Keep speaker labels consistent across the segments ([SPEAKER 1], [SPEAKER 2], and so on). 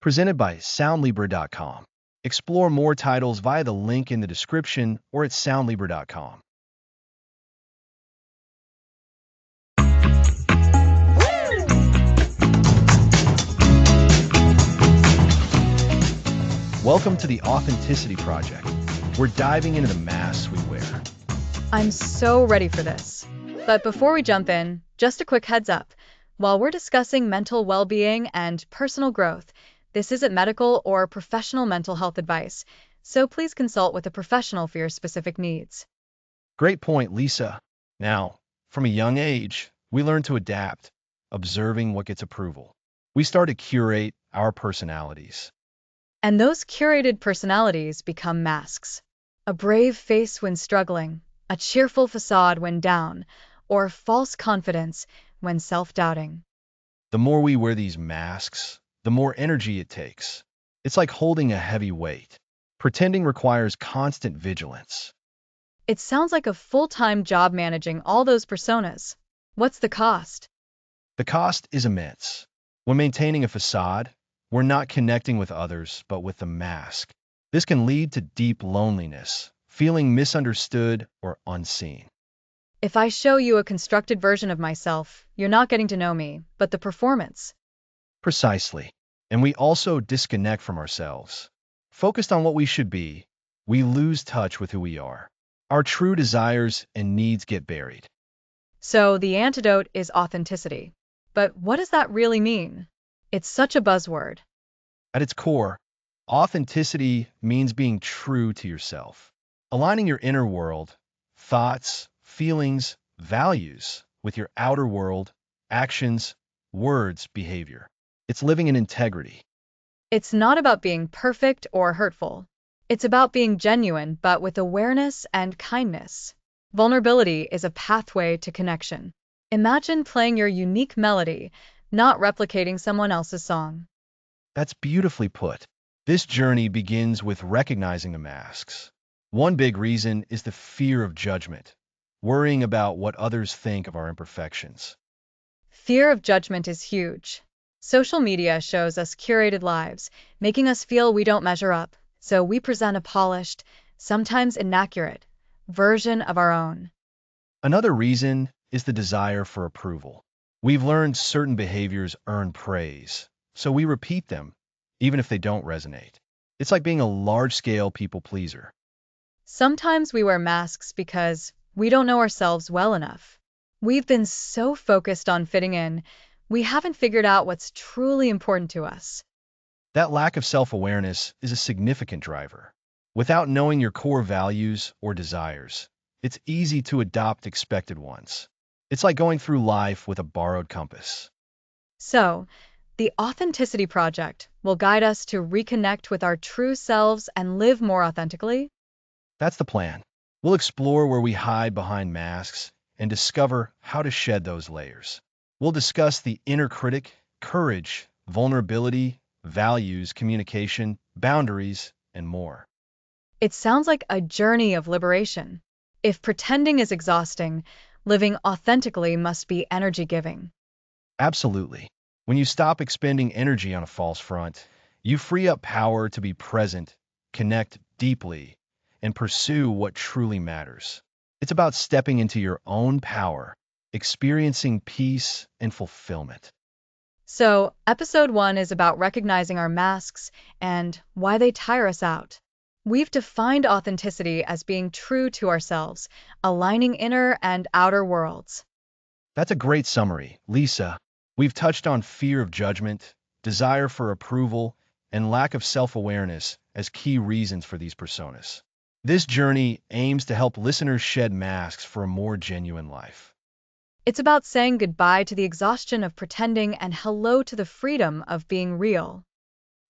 [SPEAKER 1] presented by Soundlibra.com. Explore more titles via the link in the description or at Soundlibra.com. Welcome to the Authenticity Project. We're diving into the masks we wear.
[SPEAKER 2] I'm so ready for this. But before we jump in, just a quick heads up. While we're discussing mental well-being and personal growth, this isn't medical or professional mental health advice, so please consult with a professional for your specific needs.
[SPEAKER 1] Great point, Lisa. Now, from a young age, we learn to adapt, observing what gets approval. We start to curate our personalities.
[SPEAKER 2] And those curated personalities become masks. A brave face when struggling, a cheerful facade when down, or false confidence when self-doubting.
[SPEAKER 1] The more we wear these masks, the more energy it takes. It's like holding a heavy weight. Pretending requires constant vigilance.
[SPEAKER 2] It sounds like a full-time job managing all those personas. What's the cost?
[SPEAKER 1] The cost is immense. When maintaining a facade, we're not connecting with others, but with the mask. This can lead to deep loneliness, feeling misunderstood or unseen.
[SPEAKER 2] If I show you a constructed version of myself, you're not getting to know me, but the performance.
[SPEAKER 1] Precisely. And we also disconnect from ourselves. Focused on what we should be, we lose touch with who we are. Our true desires and needs get buried.
[SPEAKER 2] So the antidote is authenticity. But what does that really mean? It's such a buzzword.
[SPEAKER 1] At its core, authenticity means being true to yourself, aligning your inner world, thoughts, feelings, values with your outer world, actions, words, behavior. It's living in integrity.
[SPEAKER 2] It's not about being perfect or hurtful. It's about being genuine, but with awareness and kindness. Vulnerability is a pathway to connection. Imagine playing your unique melody, not replicating someone else's song.
[SPEAKER 1] That's beautifully put. This journey begins with recognizing the masks. One big reason is the fear of judgment, worrying about what others think of our imperfections.
[SPEAKER 2] Fear of judgment is huge. Social media shows us curated lives, making us feel we don't measure up, so we present a polished, sometimes inaccurate, version of our own.
[SPEAKER 1] Another reason is the desire for approval. We've learned certain behaviors earn praise, so we repeat them, even if they don't resonate. It's like being a large-scale people pleaser.
[SPEAKER 2] Sometimes we wear masks because we don't know ourselves well enough. We've been so focused on fitting in, we haven't figured out what's truly important to us.
[SPEAKER 1] That lack of self-awareness is a significant driver. Without knowing your core values or desires, it's easy to adopt expected ones. It's like going through life with a borrowed compass.
[SPEAKER 2] So, the Authenticity Project will guide us to reconnect with our true selves and live more authentically.
[SPEAKER 1] That's the plan. We'll explore where we hide behind masks and discover how to shed those layers. We'll discuss the inner critic, courage, vulnerability, values, communication, boundaries, and more.
[SPEAKER 2] It sounds like a journey of liberation. If pretending is exhausting, living authentically must be energy-giving.
[SPEAKER 1] Absolutely. When you stop expending energy on a false front, you free up power to be present, connect deeply, and pursue what truly matters. It's about stepping into your own power, experiencing peace and fulfillment.
[SPEAKER 2] So, episode 1 is about recognizing our masks and why they tire us out. We've defined authenticity as being true to ourselves, aligning inner and outer worlds.
[SPEAKER 1] That's a great summary, Lisa. We've touched on fear of judgment, desire for approval, and lack of self-awareness as key reasons for these personas. This journey aims to help listeners shed masks for a more genuine life.
[SPEAKER 2] It's about saying goodbye to the exhaustion of pretending and hello to the freedom of being real.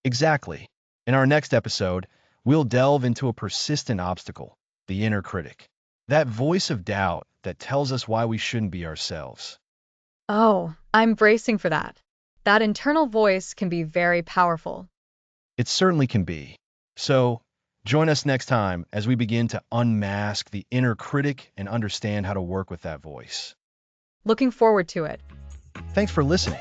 [SPEAKER 1] Exactly. In our next episode, we'll delve into a persistent obstacle, the inner critic. That voice of doubt that tells us why we shouldn't be ourselves.
[SPEAKER 2] Oh, I'm bracing for that. That internal voice can be very powerful.
[SPEAKER 1] It certainly can be. So, join us next time as we begin to unmask the inner critic and understand how to work with that voice.
[SPEAKER 2] Looking forward to it.
[SPEAKER 1] Thanks for listening.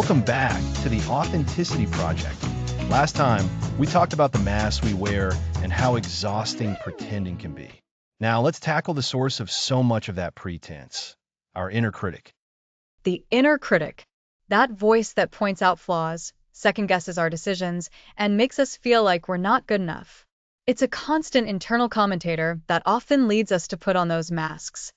[SPEAKER 1] Welcome back to the Authenticity Project. Last time, we talked about the masks we wear and how exhausting pretending can be. Now, let's tackle the source of so much of that pretense, our inner critic.
[SPEAKER 2] The inner critic, that voice that points out flaws, second guesses our decisions, and makes us feel like we're not good enough. It's a constant internal commentator that often leads us to put on those masks.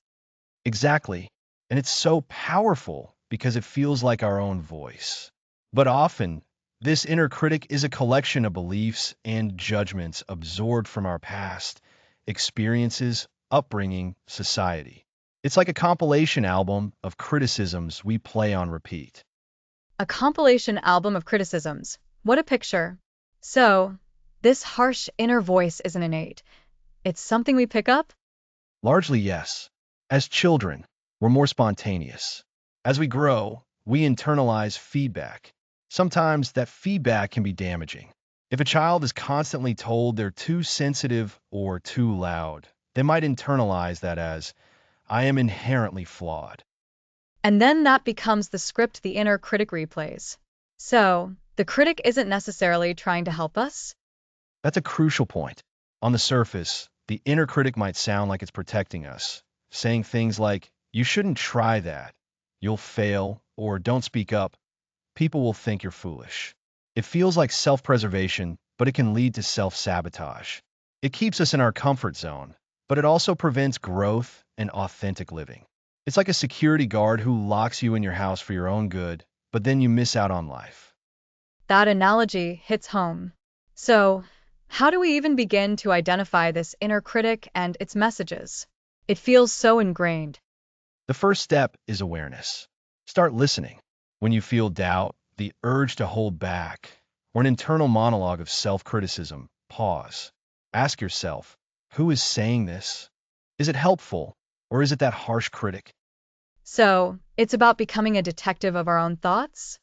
[SPEAKER 1] Exactly. And it's so powerful because it feels like our own voice. But often, this inner critic is a collection of beliefs and judgments absorbed from our past, experiences, upbringing, society. It's like a compilation album of criticisms we play on repeat.
[SPEAKER 2] A compilation album of criticisms. What a picture. So, this harsh inner voice isn't innate. It's something we pick up?
[SPEAKER 1] Largely, yes. As children, we're more spontaneous. As we grow, we internalize feedback. Sometimes that feedback can be damaging. If a child is constantly told they're too sensitive or too loud, they might internalize that as, I am inherently flawed.
[SPEAKER 2] And then that becomes the script the inner critic replays. So, the critic isn't necessarily trying to help us?
[SPEAKER 1] That's a crucial point. On the surface, the inner critic might sound like it's protecting us, saying things like, you shouldn't try that, you'll fail, or don't speak up. People will think you're foolish. It feels like self-preservation, but it can lead to self-sabotage. It keeps us in our comfort zone, but it also prevents growth and authentic living. It's like a security guard who locks you in your house for your own good, but then you miss out on life.
[SPEAKER 2] That analogy hits home. So, how do we even begin to identify this inner critic and its messages? It feels so ingrained.
[SPEAKER 1] The first step is awareness. Start listening. When you feel doubt, the urge to hold back, or an internal monologue of self-criticism, pause. Ask yourself, who is saying this? Is it helpful, or is it that harsh critic?
[SPEAKER 2] So, it's about becoming a detective of our own thoughts?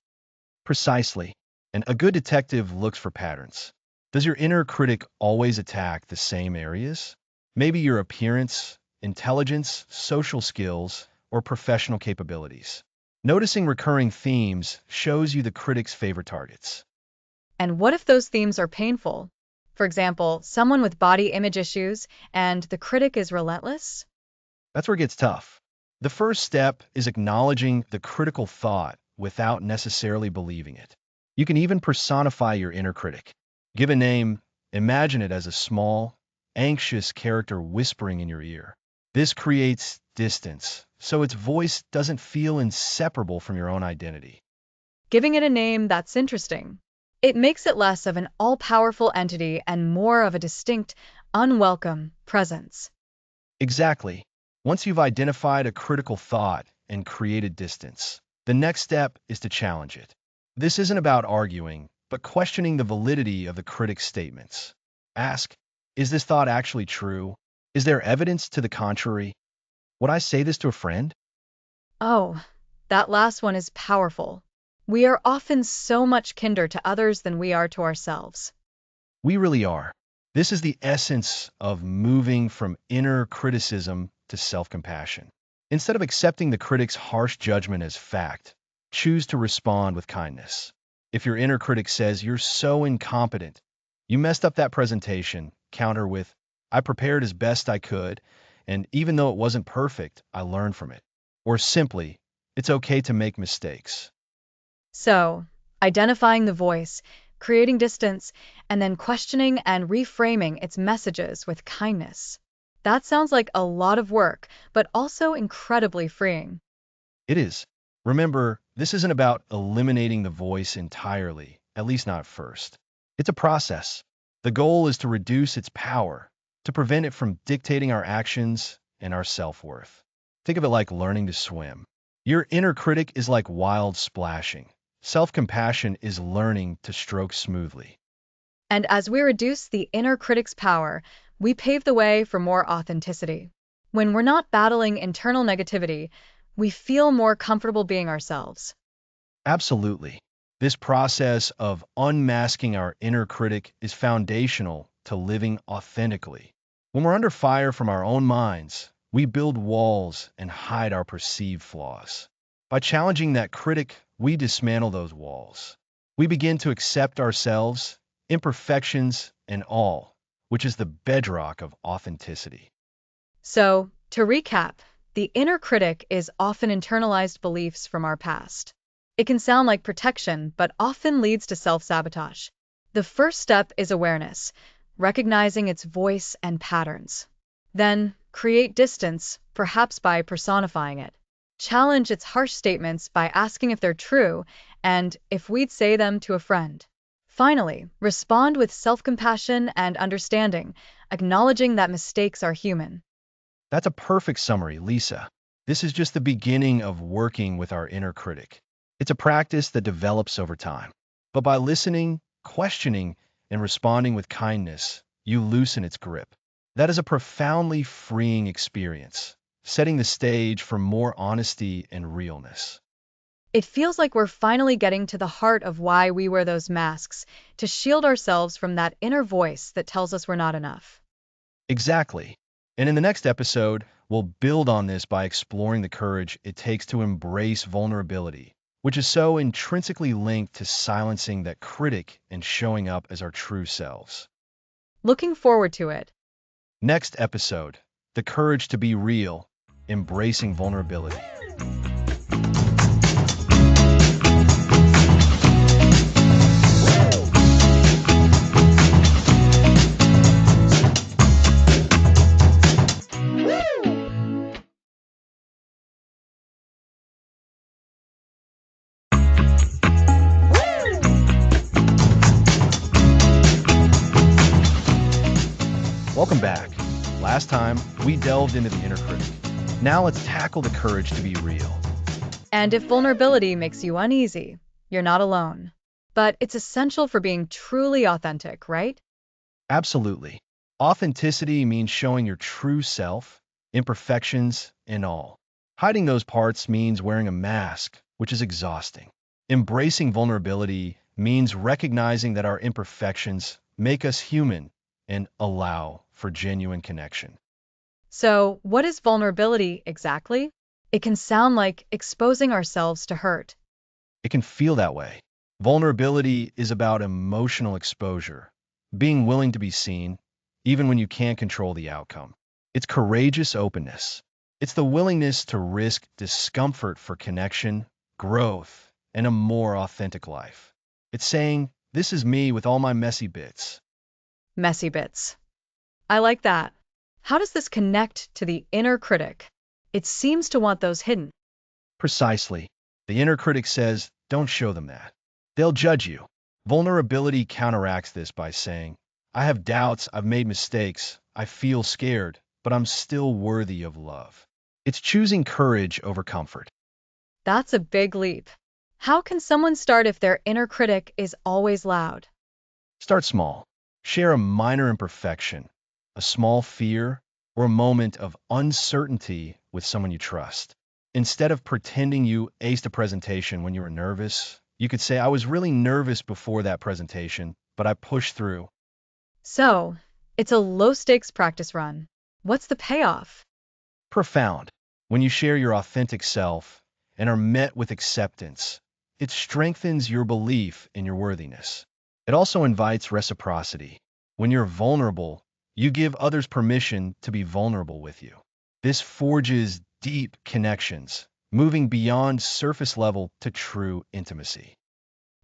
[SPEAKER 1] Precisely. And a good detective looks for patterns. Does your inner critic always attack the same areas? Maybe your appearance, intelligence, social skills, or professional capabilities. Noticing recurring themes shows you the critic's favorite targets.
[SPEAKER 2] And what if those themes are painful? For example, someone with body image issues and the critic is relentless?
[SPEAKER 1] That's where it gets tough. The first step is acknowledging the critical thought without necessarily believing it. You can even personify your inner critic. Give a name, imagine it as a small, anxious character whispering in your ear. This creates distance, so its voice doesn't feel inseparable from your own identity.
[SPEAKER 2] Giving it a name, that's interesting. It makes it less of an all-powerful entity and more of a distinct, unwelcome presence.
[SPEAKER 1] Exactly. Once you've identified a critical thought and created distance, the next step is to challenge it. This isn't about arguing, but questioning the validity of the critic's statements. Ask, is this thought actually true? Is there evidence to the contrary? Would I say this to a friend?
[SPEAKER 2] Oh, that last one is powerful. We are often so much kinder to others than we are to ourselves.
[SPEAKER 1] We really are. This is the essence of moving from inner criticism to self-compassion. Instead of accepting the critic's harsh judgment as fact, choose to respond with kindness. If your inner critic says you're so incompetent, you messed up that presentation, counter with, I prepared as best I could, and even though it wasn't perfect, I learned from it. Or simply, it's okay to make mistakes.
[SPEAKER 2] So, identifying the voice, creating distance, and then questioning and reframing its messages with kindness. That sounds like a lot of work, but also incredibly freeing.
[SPEAKER 1] It is. Remember, this isn't about eliminating the voice entirely, at least not first. It's a process. The goal is to reduce its power, to prevent it from dictating our actions and our self-worth. Think of it like learning to swim. Your inner critic is like wild splashing. Self-compassion is learning to stroke smoothly.
[SPEAKER 2] And as we reduce the inner critic's power, we pave the way for more authenticity. When we're not battling internal negativity, we feel more comfortable being ourselves.
[SPEAKER 1] Absolutely. This process of unmasking our inner critic is foundational to living authentically. When we're under fire from our own minds, we build walls and hide our perceived flaws. By challenging that critic, we dismantle those walls. We begin to accept ourselves, imperfections, and all, which is the bedrock of authenticity.
[SPEAKER 2] So, to recap, the inner critic is often internalized beliefs from our past. It can sound like protection, but often leads to self-sabotage. The first step is awareness, recognizing its voice and patterns. Then, create distance, perhaps by personifying it. Challenge its harsh statements by asking if they're true and if we'd say them to a friend. Finally, respond with self-compassion and understanding, acknowledging that mistakes are human.
[SPEAKER 1] That's a perfect summary, Lisa. This is just the beginning of working with our inner critic. It's a practice that develops over time. But by listening, questioning, and responding with kindness, you loosen its grip. That is a profoundly freeing experience, setting the stage for more honesty and realness.
[SPEAKER 2] It feels like we're finally getting to the heart of why we wear those masks, to shield ourselves from that inner voice that tells us we're not enough.
[SPEAKER 1] Exactly. And in the next episode, we'll build on this by exploring the courage it takes to embrace vulnerability, which is so intrinsically linked to silencing that critic and showing up as our true selves.
[SPEAKER 2] Looking forward to it.
[SPEAKER 1] Next episode, the courage to be real, embracing vulnerability. Welcome back. Last time, we delved into the inner critic. Now let's tackle the courage to be real.
[SPEAKER 2] And if vulnerability makes you uneasy, you're not alone. But it's essential for being truly authentic, right?
[SPEAKER 1] Absolutely. Authenticity means showing your true self, imperfections, and all. Hiding those parts means wearing a mask, which is exhausting. Embracing vulnerability means recognizing that our imperfections make us human and allow for genuine connection.
[SPEAKER 2] So, what is vulnerability exactly? It can sound like exposing ourselves to hurt.
[SPEAKER 1] It can feel that way. Vulnerability is about emotional exposure, being willing to be seen, even when you can't control the outcome. It's courageous openness. It's the willingness to risk discomfort for connection, growth, and a more authentic life. It's saying, this is me with all my messy bits.
[SPEAKER 2] Messy bits. I like that. How does this connect to the inner critic? It seems to want those hidden.
[SPEAKER 1] Precisely. The inner critic says, don't show them that. They'll judge you. Vulnerability counteracts this by saying, I have doubts, I've made mistakes, I feel scared, but I'm still worthy of love. It's choosing courage over comfort.
[SPEAKER 2] That's a big leap. How can someone start if their inner critic is always loud?
[SPEAKER 1] Start small. Share a minor imperfection, a small fear, or a moment of uncertainty with someone you trust. Instead of pretending you aced a presentation when you were nervous, you could say, I was really nervous before that presentation, but I pushed through.
[SPEAKER 2] So, it's a low-stakes practice run. What's the payoff?
[SPEAKER 1] Profound. When you share your authentic self and are met with acceptance, it strengthens your belief in your worthiness. It also invites reciprocity. When you're vulnerable, you give others permission to be vulnerable with you. This forges deep connections, moving beyond surface level to true intimacy.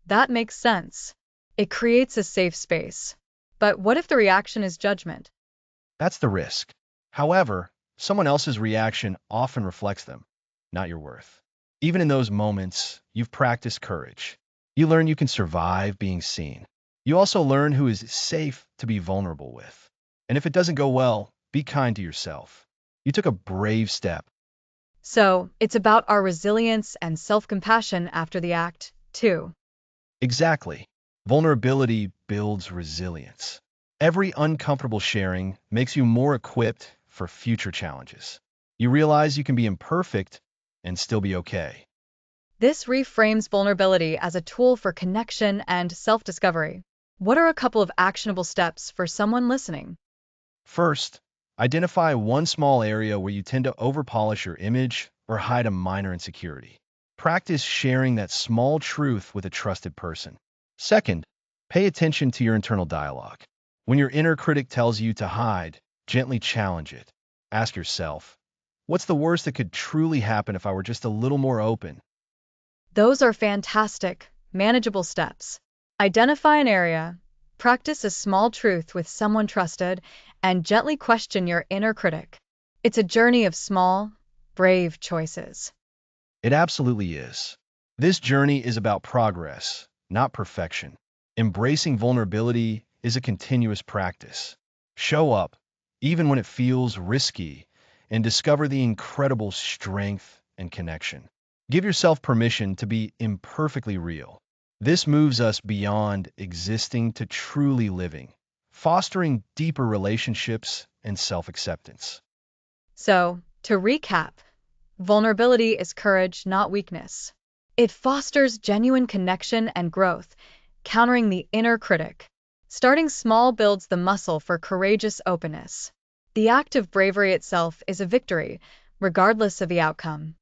[SPEAKER 2] That makes sense. It creates a safe space. But what if the reaction is judgment?
[SPEAKER 1] That's the risk. However, someone else's reaction often reflects them, not your worth. Even in those moments, you've practiced courage. You learn you can survive being seen. You also learn who is safe to be vulnerable with. And if it doesn't go well, be kind to yourself. You took a brave step.
[SPEAKER 2] So, it's about our resilience and self-compassion after the act, too.
[SPEAKER 1] Exactly. Vulnerability builds resilience. Every uncomfortable sharing makes you more equipped for future challenges. You realize you can be imperfect and still be okay.
[SPEAKER 2] This reframes vulnerability as a tool for connection and self-discovery. What are a couple of actionable steps for someone listening?
[SPEAKER 1] First, identify one small area where you tend to overpolish your image or hide a minor insecurity. Practice sharing that small truth with a trusted person. Second, pay attention to your internal dialogue. When your inner critic tells you to hide, gently challenge it. Ask yourself, what's the worst that could truly happen if I were just a little more open?
[SPEAKER 2] Those are fantastic, manageable steps. Identify an area, practice a small truth with someone trusted, and gently question your inner critic. It's a journey of small, brave choices.
[SPEAKER 1] It absolutely is. This journey is about progress, not perfection. Embracing vulnerability is a continuous practice. Show up, even when it feels risky, and discover the incredible strength and connection. Give yourself permission to be imperfectly real. This moves us beyond existing to truly living, fostering deeper relationships and self-acceptance.
[SPEAKER 2] So, to recap, vulnerability is courage, not weakness. It fosters genuine connection and growth, countering the inner critic. Starting small builds the muscle for courageous openness. The act of bravery itself is a victory, regardless of the outcome.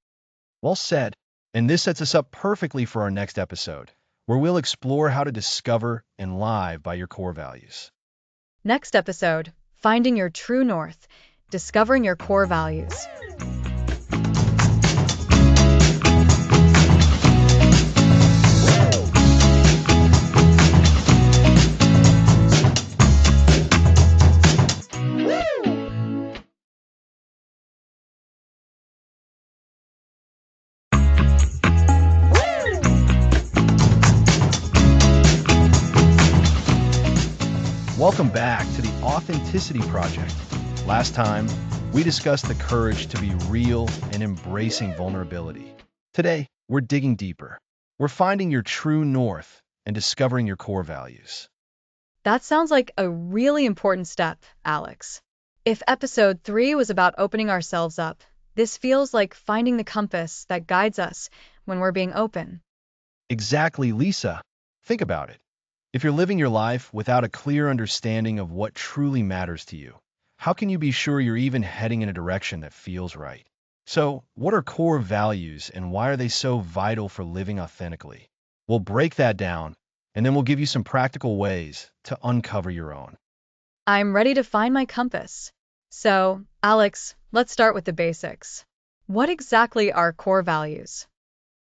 [SPEAKER 1] Well said. And this sets us up perfectly for our next episode, where we'll explore how to discover and live by your core values.
[SPEAKER 2] Next episode, Finding Your True North, Discovering Your Core Values.
[SPEAKER 1] Welcome back to the Authenticity Project. Last time, we discussed the courage to be real and embracing vulnerability. Today, we're digging deeper. We're finding your true north and discovering your core values.
[SPEAKER 2] That sounds like a really important step, Alex. If episode 3 was about opening ourselves up, this feels like finding the compass that guides us when we're being open.
[SPEAKER 1] Exactly, Lisa. Think about it. If you're living your life without a clear understanding of what truly matters to you, how can you be sure you're even heading in a direction that feels right? So, what are core values and why are they so vital for living authentically? We'll break that down, and then we'll give you some practical ways to uncover your own.
[SPEAKER 2] I'm ready to find my compass. So, Alex, let's start with the basics. What exactly are core values?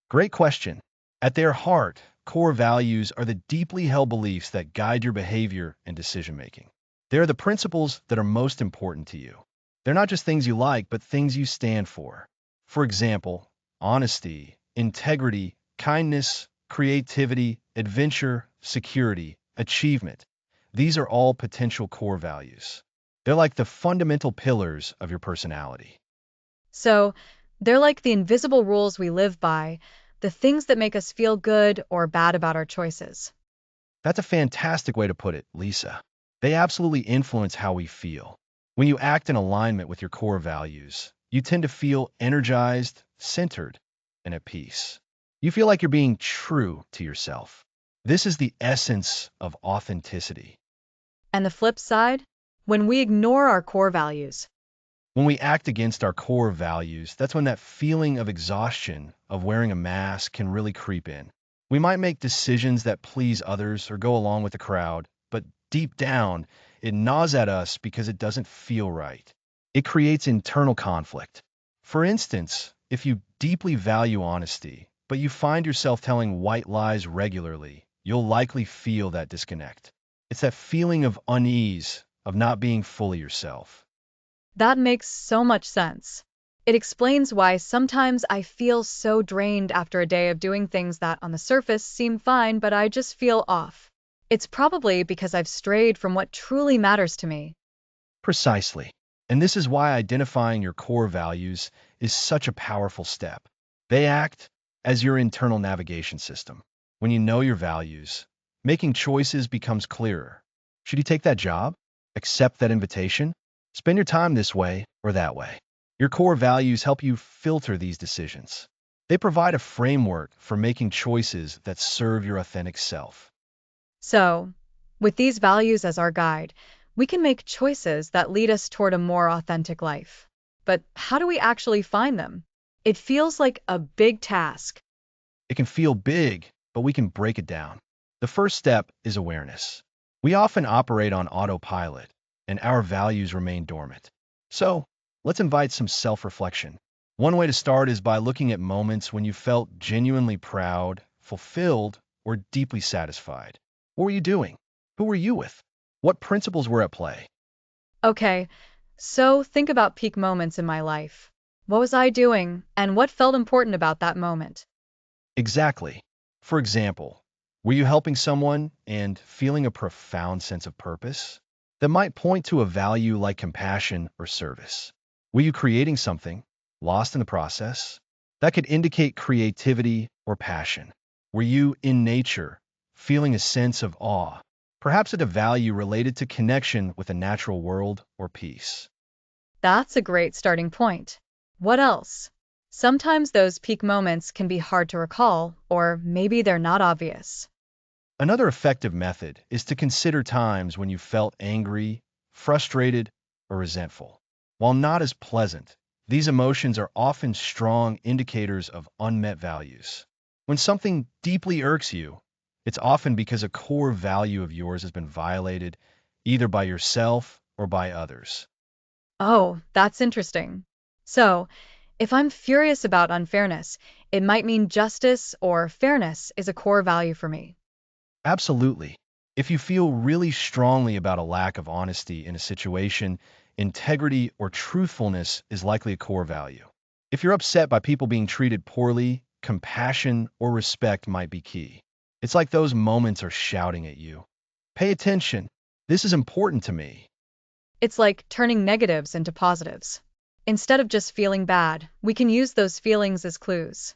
[SPEAKER 1] Great question. At their heart, core values are the deeply held beliefs that guide your behavior and decision-making. They are the principles that are most important to you. They're not just things you like, but things you stand for. For example, honesty, integrity, kindness, creativity, adventure, security, achievement. These are all potential core values. They're like the fundamental pillars of your personality.
[SPEAKER 2] So, they're like the invisible rules we live by, the things that make us feel good or bad about our choices.
[SPEAKER 1] That's a fantastic way to put it, Lisa. They absolutely influence how we feel. When you act in alignment with your core values, you tend to feel energized, centered, and at peace. You feel like you're being true to yourself. This is the essence of authenticity.
[SPEAKER 2] And the flip side? When we ignore our core values.
[SPEAKER 1] When we act against our core values, that's when that feeling of exhaustion, of wearing a mask, can really creep in. We might make decisions that please others or go along with the crowd, but deep down, it gnaws at us because it doesn't feel right. It creates internal conflict. For instance, if you deeply value honesty, but you find yourself telling white lies regularly, you'll likely feel that disconnect. It's that feeling of unease, of not being fully yourself.
[SPEAKER 2] That makes so much sense. It explains why sometimes I feel so drained after a day of doing things that on the surface seem fine, but I just feel off. It's probably because I've strayed from what truly matters to me.
[SPEAKER 1] Precisely. And this is why identifying your core values is such a powerful step. They act as your internal navigation system. When you know your values, making choices becomes clearer. Should you take that job? Accept that invitation? Spend your time this way or that way. Your core values help you filter these decisions. They provide a framework for making choices that serve your authentic self.
[SPEAKER 2] So, with these values as our guide, we can make choices that lead us toward a more authentic life. But how do we actually find them? It feels like a big task.
[SPEAKER 1] It can feel big, but we can break it down. The first step is awareness. We often operate on autopilot, and our values remain dormant. So, let's invite some self-reflection. One way to start is by looking at moments when you felt genuinely proud, fulfilled, or deeply satisfied. What were you doing? Who were you with? What principles were at play?
[SPEAKER 2] Okay, so think about peak moments in my life. What was I doing, and what felt important about that moment?
[SPEAKER 1] Exactly. For example, were you helping someone and feeling a profound sense of purpose? That might point to a value like compassion or service. Were you creating something, lost in the process? That could indicate creativity or passion. Were you in nature, feeling a sense of awe? Perhaps at a value related to connection with the natural world or peace.
[SPEAKER 2] That's a great starting point. What else? Sometimes those peak moments can be hard to recall, or maybe they're not obvious.
[SPEAKER 1] Another effective method is to consider times when you felt angry, frustrated, or resentful. While not as pleasant, these emotions are often strong indicators of unmet values. When something deeply irks you, it's often because a core value of yours has been violated, either by yourself or by others.
[SPEAKER 2] Oh, that's interesting. So, if I'm furious about unfairness, it might mean justice or fairness is a core value for me.
[SPEAKER 1] Absolutely. If you feel really strongly about a lack of honesty in a situation, integrity or truthfulness is likely a core value. If you're upset by people being treated poorly, compassion or respect might be key. It's like those moments are shouting at you. Pay attention. This is important to me.
[SPEAKER 2] It's like turning negatives into positives. Instead of just feeling bad, we can use those feelings as clues.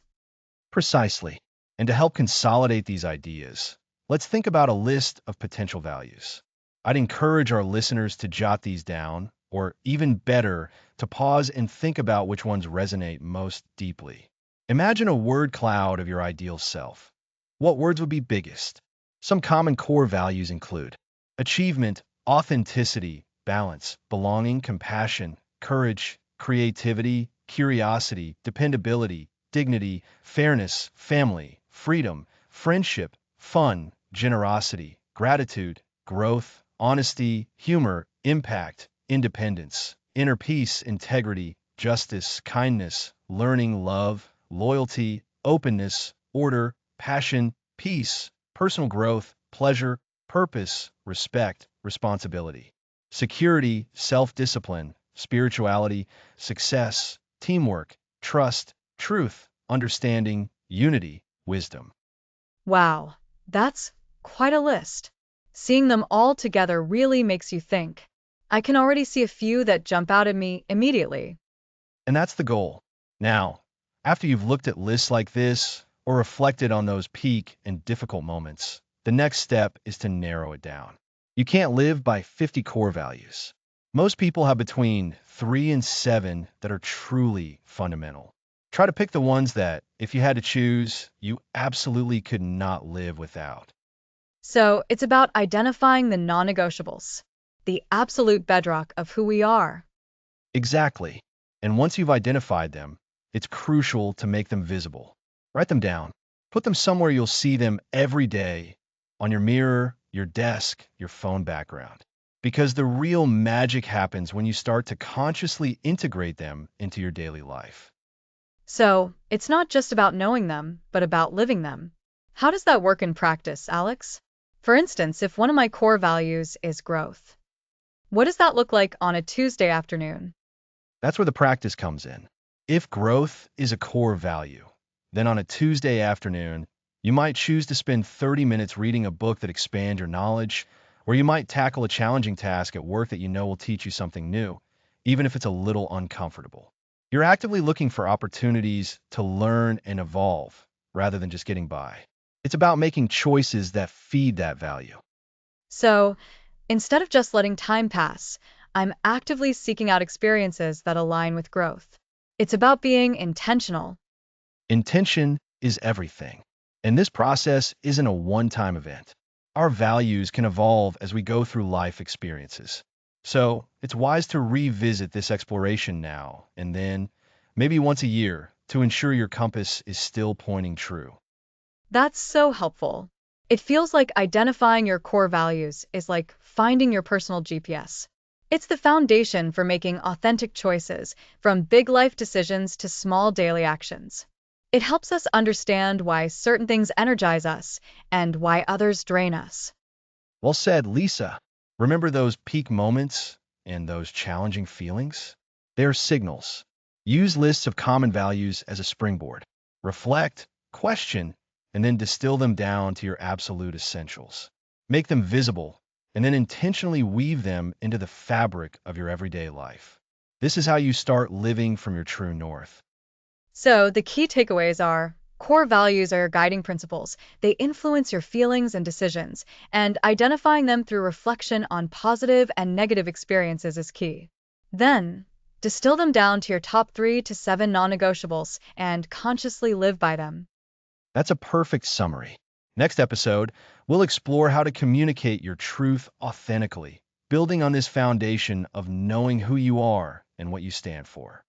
[SPEAKER 1] Precisely. And to help consolidate these ideas, let's think about a list of potential values. I'd encourage our listeners to jot these down, or even better, to pause and think about which ones resonate most deeply. Imagine a word cloud of your ideal self. What words would be biggest? Some common core values include achievement, authenticity, balance, belonging, compassion, courage, creativity, curiosity, dependability, dignity, fairness, family, freedom, friendship, fun, generosity, gratitude, growth, honesty, humor, impact, independence, inner peace, integrity, justice, kindness, learning, love, loyalty, openness, order, passion, peace, personal growth, pleasure, purpose, respect, responsibility, security, self-discipline, spirituality, success, teamwork, trust, truth, understanding, unity, wisdom.
[SPEAKER 2] Wow, that's quite a list. Seeing them all together really makes you think. I can already see a few that jump out at me immediately.
[SPEAKER 1] And that's the goal. Now, after you've looked at lists like this or reflected on those peak and difficult moments, the next step is to narrow it down. You can't live by 50 core values. Most people have between 3 and 7 that are truly fundamental. Try to pick the ones that, if you had to choose, you absolutely could not live without.
[SPEAKER 2] So it's about identifying the non negotiables, the absolute bedrock of who we are.
[SPEAKER 1] Exactly. And once you've identified them, it's crucial to make them visible. Write them down. Put them somewhere you'll see them every day, on your mirror, your desk, your phone background. Because the real magic happens when you start to consciously integrate them into your daily life.
[SPEAKER 2] So it's not just about knowing them, but about living them. How does that work in practice, Alex? For instance, if one of my core values is growth, what does that look like on a Tuesday afternoon?
[SPEAKER 1] That's where the practice comes in. If growth is a core value, then on a Tuesday afternoon, you might choose to spend 30 minutes reading a book that expands your knowledge, or you might tackle a challenging task at work that you know will teach you something new, even if it's a little uncomfortable. You're actively looking for opportunities to learn and evolve rather than just getting by. It's about making choices that feed that value.
[SPEAKER 2] So instead of just letting time pass, I'm actively seeking out experiences that align with growth. It's about being intentional.
[SPEAKER 1] Intention is everything. And this process isn't a one-time event. Our values can evolve as we go through life experiences. So it's wise to revisit this exploration now and then, maybe once a year, to ensure your compass is still pointing true.
[SPEAKER 2] That's so helpful. It feels like identifying your core values is like finding your personal GPS. It's the foundation for making authentic choices, from big life decisions to small daily actions. It helps us understand why certain things energize us and why others drain us.
[SPEAKER 1] Well said, Lisa. Remember those peak moments and those challenging feelings? They're signals. Use lists of common values as a springboard. Reflect, question, and then distill them down to your absolute essentials. Make them visible, and then intentionally weave them into the fabric of your everyday life. This is how you start living from your true north.
[SPEAKER 2] So, the key takeaways are core values are your guiding principles. They influence your feelings and decisions, and identifying them through reflection on positive and negative experiences is key. Then, distill them down to your top 3 to 7 non negotiables and consciously live by them.
[SPEAKER 1] That's a perfect summary. Next episode, we'll explore how to communicate your truth authentically, building on this foundation of knowing who you are and what you stand for.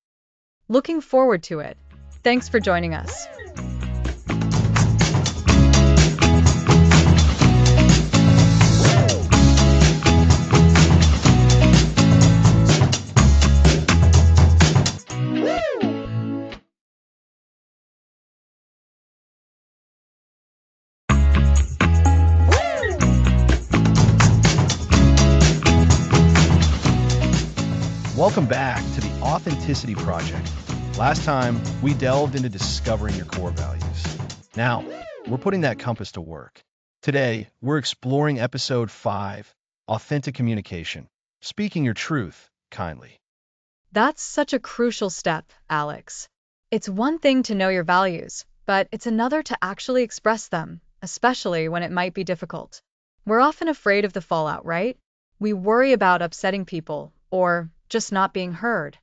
[SPEAKER 2] Looking forward to it. Thanks for joining us.
[SPEAKER 1] Welcome back to the Authenticity Project. Last time, we delved into discovering your core values. Now, we're putting that compass to work. Today, we're exploring episode 5, Authentic Communication, speaking your truth kindly.
[SPEAKER 2] That's such a crucial step, Alex. It's one thing to know your values, but it's another to actually express them, especially when it might be difficult. We're often afraid of the fallout, right? We worry about upsetting people or just not being heard.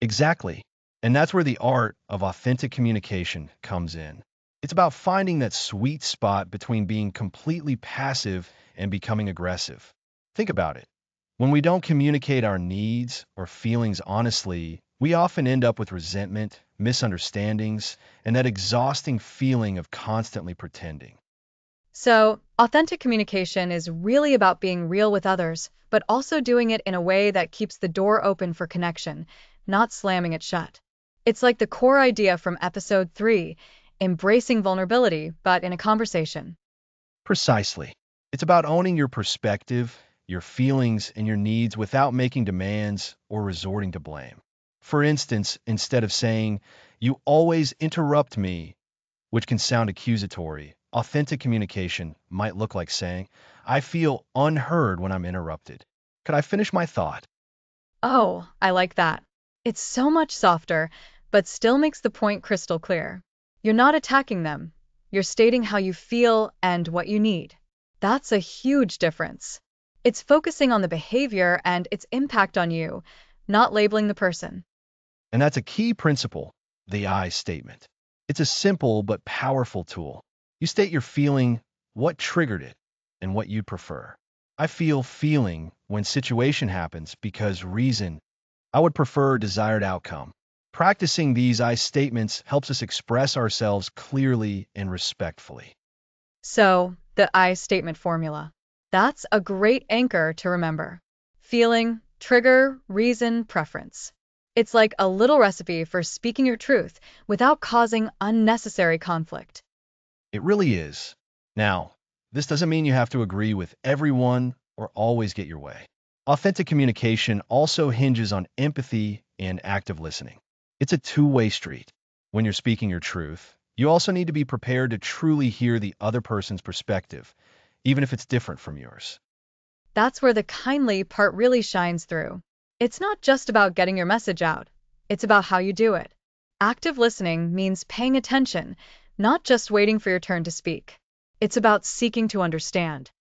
[SPEAKER 1] Exactly. And that's where the art of authentic communication comes in. It's about finding that sweet spot between being completely passive and becoming aggressive. Think about it. When we don't communicate our needs or feelings honestly, we often end up with resentment, misunderstandings, and that exhausting feeling of constantly pretending.
[SPEAKER 2] So, authentic communication is really about being real with others, but also doing it in a way that keeps the door open for connection, not slamming it shut. It's like the core idea from episode 3, embracing vulnerability, but in a conversation.
[SPEAKER 1] Precisely. It's about owning your perspective, your feelings, and your needs without making demands or resorting to blame. For instance, instead of saying, "You always interrupt me," which can sound accusatory, authentic communication might look like saying, "I feel unheard when I'm interrupted. Could I finish my thought?"
[SPEAKER 2] Oh, I like that. It's so much softer, but still makes the point crystal clear. You're not attacking them. You're stating how you feel and what you need. That's a huge difference. It's focusing on the behavior and its impact on you, not labeling the person.
[SPEAKER 1] And that's a key principle, the I statement. It's a simple but powerful tool. You state your feeling, what triggered it, and what you'd prefer. I feel feeling when situation happens because reason. I would prefer desired outcome. Practicing these I statements helps us express ourselves clearly and respectfully.
[SPEAKER 2] So, the I statement formula. That's a great anchor to remember. Feeling, trigger, reason, preference. It's like a little recipe for speaking your truth without causing unnecessary conflict.
[SPEAKER 1] It really is. Now, this doesn't mean you have to agree with everyone or always get your way. Authentic communication also hinges on empathy and active listening. It's a two-way street. When you're speaking your truth, you also need to be prepared to truly hear the other person's perspective, even if it's different from yours.
[SPEAKER 2] That's where the kindly part really shines through. It's not just about getting your message out, it's about how you do it. Active listening means paying attention, not just waiting for your turn to speak. It's about seeking to understand.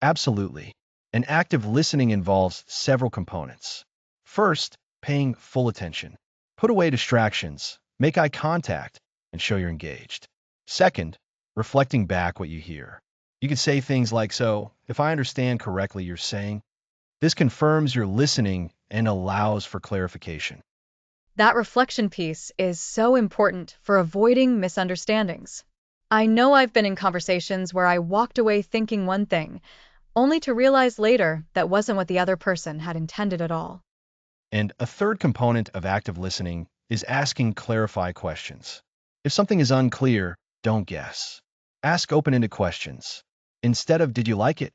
[SPEAKER 1] Absolutely. And active listening involves several components. First, paying full attention. Put away distractions, make eye contact, and show you're engaged. Second, reflecting back what you hear. You can say things like, "So, if I understand correctly, you're saying," this confirms you're listening and allows for clarification.
[SPEAKER 2] That reflection piece is so important for avoiding misunderstandings. I know I've been in conversations where I walked away thinking one thing, only to realize later that wasn't what the other person had intended at all.
[SPEAKER 1] And a third component of active listening is asking clarify questions. If something is unclear, don't guess. Ask open-ended questions. Instead of did you like it?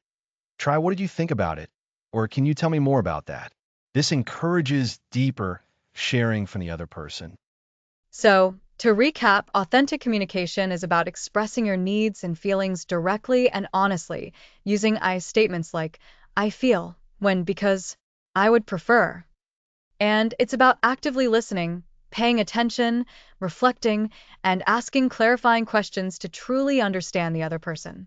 [SPEAKER 1] Try what did you think about it? Or can you tell me more about that? This encourages deeper sharing from the other person.
[SPEAKER 2] So, to recap, authentic communication is about expressing your needs and feelings directly and honestly, using I statements like, I feel, when, because, I would prefer. And it's about actively listening, paying attention, reflecting, and asking clarifying questions to truly understand the other person.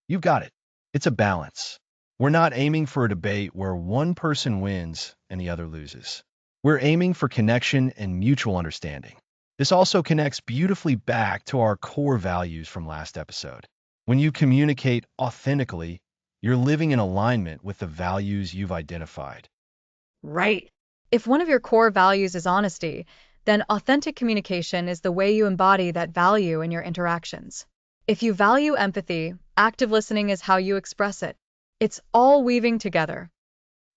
[SPEAKER 1] You've got it. It's a balance. We're not aiming for a debate where one person wins and the other loses. We're aiming for connection and mutual understanding. This also connects beautifully back to our core values from last episode. When you communicate authentically, you're living in alignment with the values you've identified.
[SPEAKER 2] Right. If one of your core values is honesty, then authentic communication is the way you embody that value in your interactions. If you value empathy, active listening is how you express it. It's all weaving together.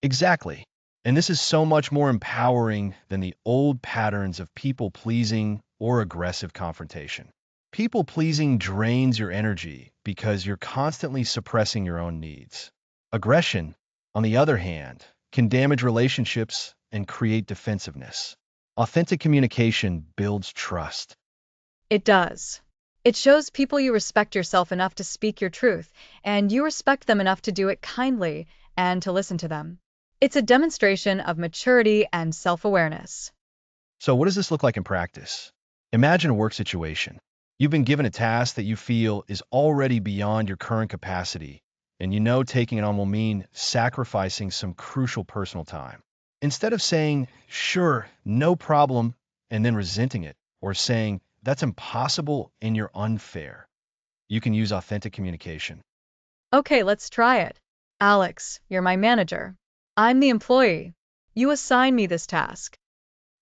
[SPEAKER 1] Exactly. And this is so much more empowering than the old patterns of people-pleasing or aggressive confrontation. People-pleasing drains your energy because you're constantly suppressing your own needs. Aggression, on the other hand, can damage relationships and create defensiveness. Authentic communication builds trust.
[SPEAKER 2] It does. It shows people you respect yourself enough to speak your truth, and you respect them enough to do it kindly and to listen to them. It's a demonstration of maturity and self-awareness.
[SPEAKER 1] So what does this look like in practice? Imagine a work situation. You've been given a task that you feel is already beyond your current capacity, and you know taking it on will mean sacrificing some crucial personal time. Instead of saying, sure, no problem, and then resenting it, or saying, that's impossible and you're unfair, you can use authentic communication.
[SPEAKER 2] Okay, let's try it. Alex, you're my manager. I'm the employee. You assign me this task.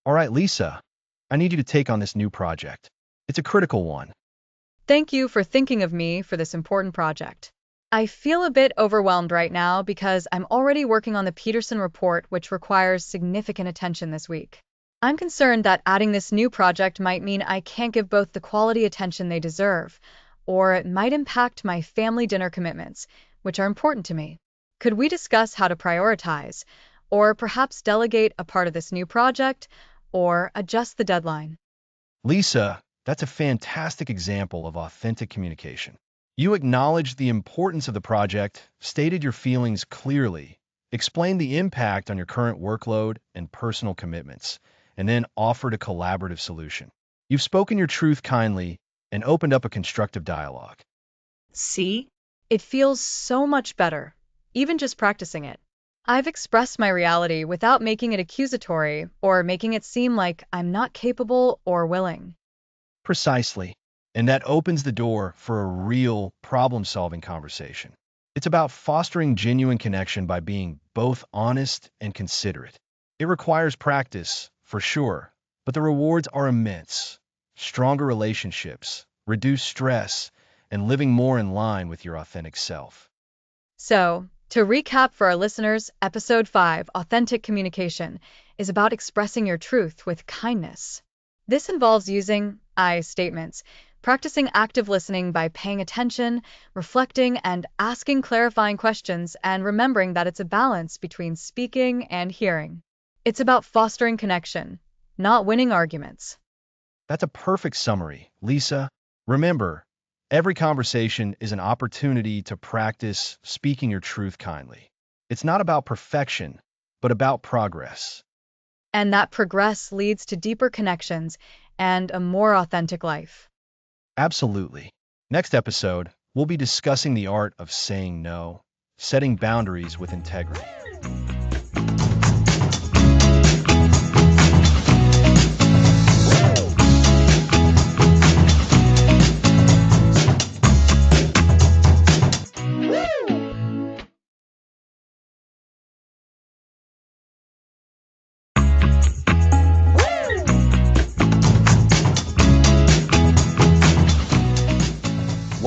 [SPEAKER 1] All right, Lisa, I need you to take on this new project. It's a critical one.
[SPEAKER 2] Thank you for thinking of me for this important project. I feel a bit overwhelmed right now because I'm already working on the Peterson report, which requires significant attention this week. I'm concerned that adding this new project might mean I can't give both the quality attention they deserve, or it might impact my family dinner commitments, which are important to me. Could we discuss how to prioritize, or perhaps delegate a part of this new project, or adjust the deadline?
[SPEAKER 1] Lisa, that's a fantastic example of authentic communication. You acknowledged the importance of the project, stated your feelings clearly, explained the impact on your current workload and personal commitments, and then offered a collaborative solution. You've spoken your truth kindly and opened up a constructive dialogue.
[SPEAKER 2] See? It feels so much better, even just practicing it. I've expressed my reality without making it accusatory or making it seem like I'm not capable or willing.
[SPEAKER 1] Precisely. And that opens the door for a real problem-solving conversation. It's about fostering genuine connection by being both honest and considerate. It requires practice, for sure, but the rewards are immense. Stronger relationships, reduced stress, and living more in line with your authentic self.
[SPEAKER 2] So, to recap for our listeners, Episode 5, Authentic Communication, is about expressing your truth with kindness. This involves using I statements, practicing active listening by paying attention, reflecting, and asking clarifying questions, and remembering that it's a balance between speaking and hearing. It's about fostering connection, not winning arguments.
[SPEAKER 1] That's a perfect summary, Lisa. Remember, every conversation is an opportunity to practice speaking your truth kindly. It's not about perfection, but about progress.
[SPEAKER 2] And that progress leads to deeper connections and a more authentic life.
[SPEAKER 1] Absolutely. Next episode, we'll be discussing the art of saying no, setting boundaries with integrity.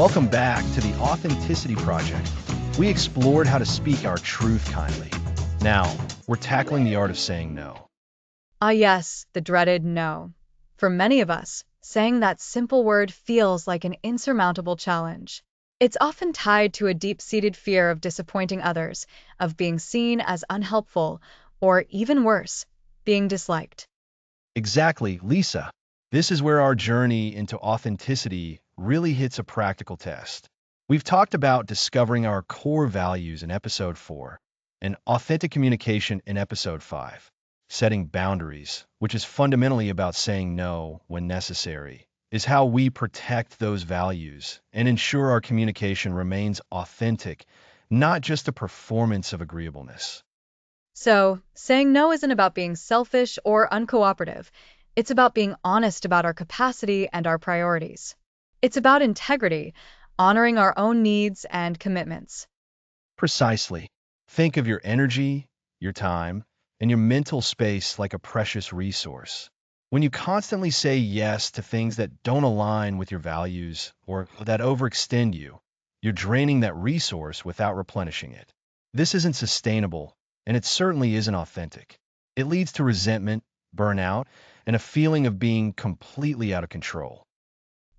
[SPEAKER 1] Welcome back to the Authenticity Project. We explored how to speak our truth kindly. Now, we're tackling the art of saying no.
[SPEAKER 2] Ah, yes, the dreaded no. For many of us, saying that simple word feels like an insurmountable challenge. It's often tied to a deep-seated fear of disappointing others, of being seen as unhelpful, or even worse, being disliked.
[SPEAKER 1] Exactly, Lisa. This is where our journey into authenticity really hits a practical test. We've talked about discovering our core values in episode 4 and authentic communication in episode 5, setting boundaries, which is fundamentally about saying no when necessary, is how we protect those values and ensure our communication remains authentic, not just a performance of agreeableness.
[SPEAKER 2] So, saying no isn't about being selfish or uncooperative. It's about being honest about our capacity and our priorities. It's about integrity, honoring our own needs and commitments.
[SPEAKER 1] Precisely. Think of your energy, your time, and your mental space like a precious resource. When you constantly say yes to things that don't align with your values or that overextend you, you're draining that resource without replenishing it. This isn't sustainable, and it certainly isn't authentic. It leads to resentment, burnout, and a feeling of being completely out of control.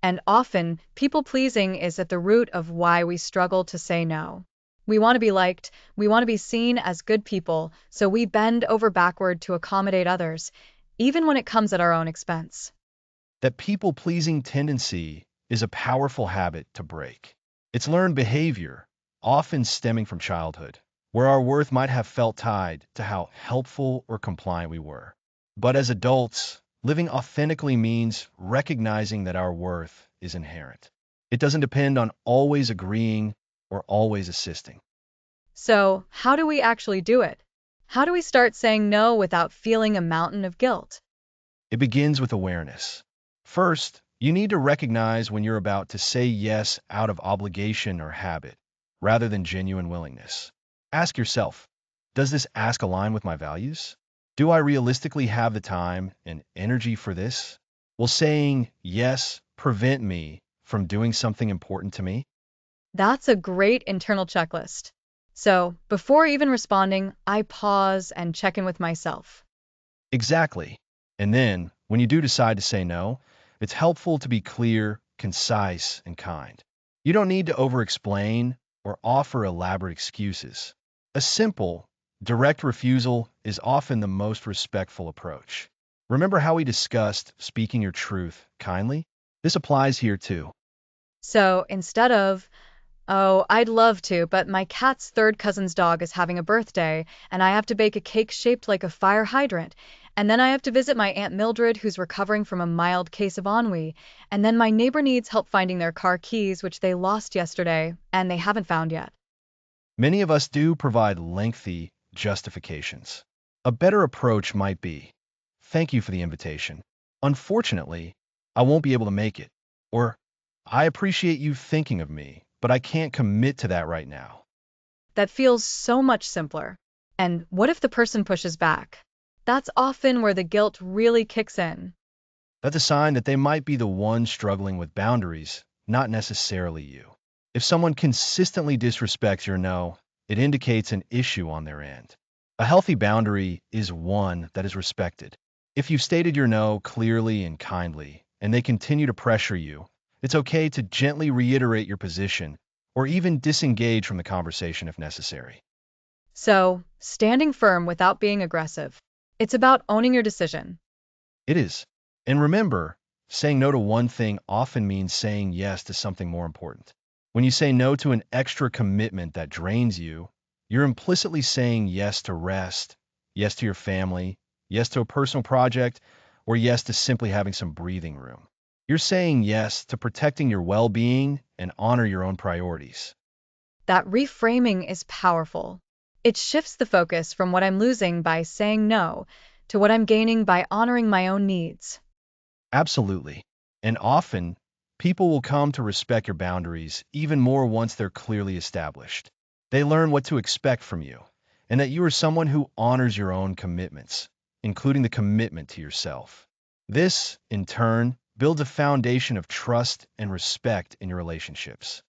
[SPEAKER 2] And often, people pleasing is at the root of why we struggle to say no. We want to be liked, we want to be seen as good people, so we bend over backward to accommodate others, even when it comes at our own expense.
[SPEAKER 1] That people-pleasing tendency is a powerful habit to break. It's learned behavior, often stemming from childhood, where our worth might have felt tied to how helpful or compliant we were. But as adults, living authentically means recognizing that our worth is inherent. It doesn't depend on always agreeing or always assisting.
[SPEAKER 2] So, how do we actually do it? How do we start saying no without feeling a mountain of guilt?
[SPEAKER 1] It begins with awareness. First, you need to recognize when you're about to say yes out of obligation or habit, rather than genuine willingness. Ask yourself, does this ask align with my values? Do I realistically have the time and energy for this? Will saying yes prevent me from doing something important to me?
[SPEAKER 2] That's a great internal checklist. So, before even responding, I pause and check in with myself.
[SPEAKER 1] Exactly. And then, when you do decide to say no, it's helpful to be clear, concise, and kind. You don't need to over-explain or offer elaborate excuses. A simple, direct refusal is often the most respectful approach. Remember how we discussed speaking your truth kindly? This applies here too.
[SPEAKER 2] So, instead of, oh, I'd love to, but my cat's third cousin's dog is having a birthday, and I have to bake a cake shaped like a fire hydrant. And then I have to visit my Aunt Mildred, who's recovering from a mild case of ennui. And then my neighbor needs help finding their car keys, which they lost yesterday, and they haven't found yet.
[SPEAKER 1] Many of us do provide lengthy justifications. A better approach might be, thank you for the invitation. Unfortunately, I won't be able to make it. Or, I appreciate you thinking of me, but I can't commit to that right now.
[SPEAKER 2] That feels so much simpler. And what if the person pushes back? That's often where the guilt really kicks in.
[SPEAKER 1] That's a sign that they might be the one struggling with boundaries, not necessarily you. If someone consistently disrespects your no, it indicates an issue on their end. A healthy boundary is one that is respected. If you've stated your no clearly and kindly, and they continue to pressure you, it's okay to gently reiterate your position or even disengage from the conversation if necessary.
[SPEAKER 2] So, standing firm without being aggressive. It's about owning your decision.
[SPEAKER 1] It is. And remember, saying no to one thing often means saying yes to something more important. When you say no to an extra commitment that drains you, you're implicitly saying yes to rest, yes to your family, yes to a personal project, or yes to simply having some breathing room. You're saying yes to protecting your well-being and honor your own priorities.
[SPEAKER 2] That reframing is powerful. It shifts the focus from what I'm losing by saying no to what I'm gaining by honoring my own needs.
[SPEAKER 1] Absolutely. And often, people will come to respect your boundaries even more once they're clearly established. They learn what to expect from you, and that you are someone who honors your own commitments, including the commitment to yourself. This, in turn, builds a foundation of trust and respect in your relationships.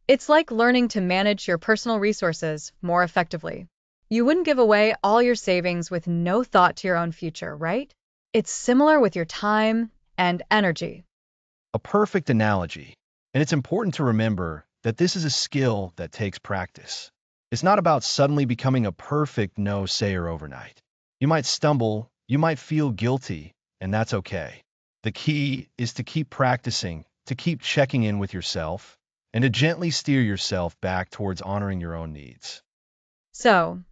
[SPEAKER 2] It's like learning to manage your personal resources more effectively. You wouldn't give away all your savings with no thought to your own future, right? It's similar with your time and energy.
[SPEAKER 1] A perfect analogy. And it's important to remember that this is a skill that takes practice. It's not about suddenly becoming a perfect no-sayer overnight. You might stumble, you might feel guilty, and that's okay. The key is to keep practicing, to keep checking in with yourself, and to gently steer yourself back towards honoring your own needs.
[SPEAKER 2] So,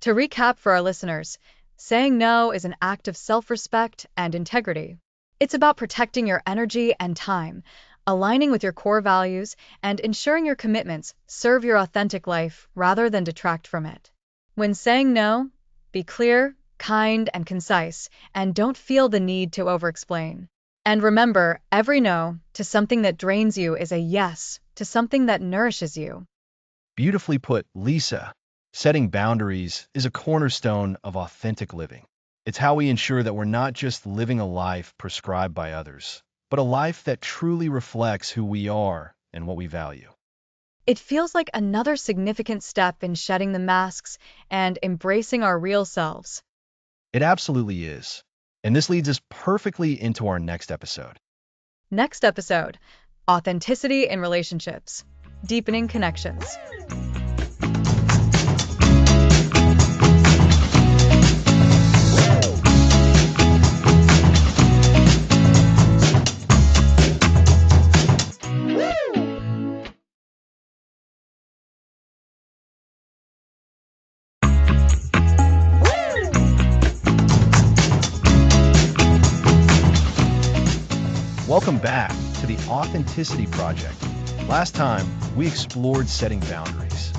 [SPEAKER 2] to recap for our listeners, saying no is an act of self-respect and integrity. It's about protecting your energy and time, aligning with your core values, and ensuring your commitments serve your authentic life rather than detract from it. When saying no, be clear, kind, and concise, and don't feel the need to over-explain. And remember, every no to something that drains you is a yes to something that nourishes you.
[SPEAKER 1] Beautifully put, Lisa. Setting boundaries is a cornerstone of authentic living. It's how we ensure that we're not just living a life prescribed by others, but a life that truly reflects who we are and what we value.
[SPEAKER 2] It feels like another significant step in shedding the masks and embracing our real selves.
[SPEAKER 1] It absolutely is. And this leads us perfectly into our next episode.
[SPEAKER 2] Next episode, authenticity in relationships, deepening connections.
[SPEAKER 1] Welcome back to the Authenticity Project. Last time, we explored setting boundaries.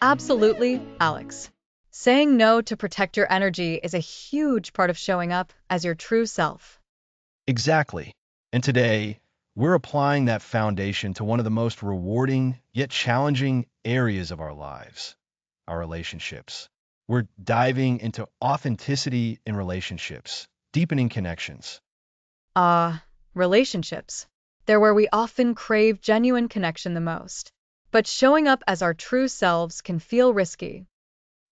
[SPEAKER 2] Absolutely, Alex. Saying no to protect your energy is a huge part of showing up as your true self.
[SPEAKER 1] Exactly. And today, we're applying that foundation to one of the most rewarding yet challenging areas of our lives, our relationships. We're diving into authenticity in relationships, deepening connections.
[SPEAKER 2] Relationships. They're where we often crave genuine connection the most. But showing up as our true selves can feel risky.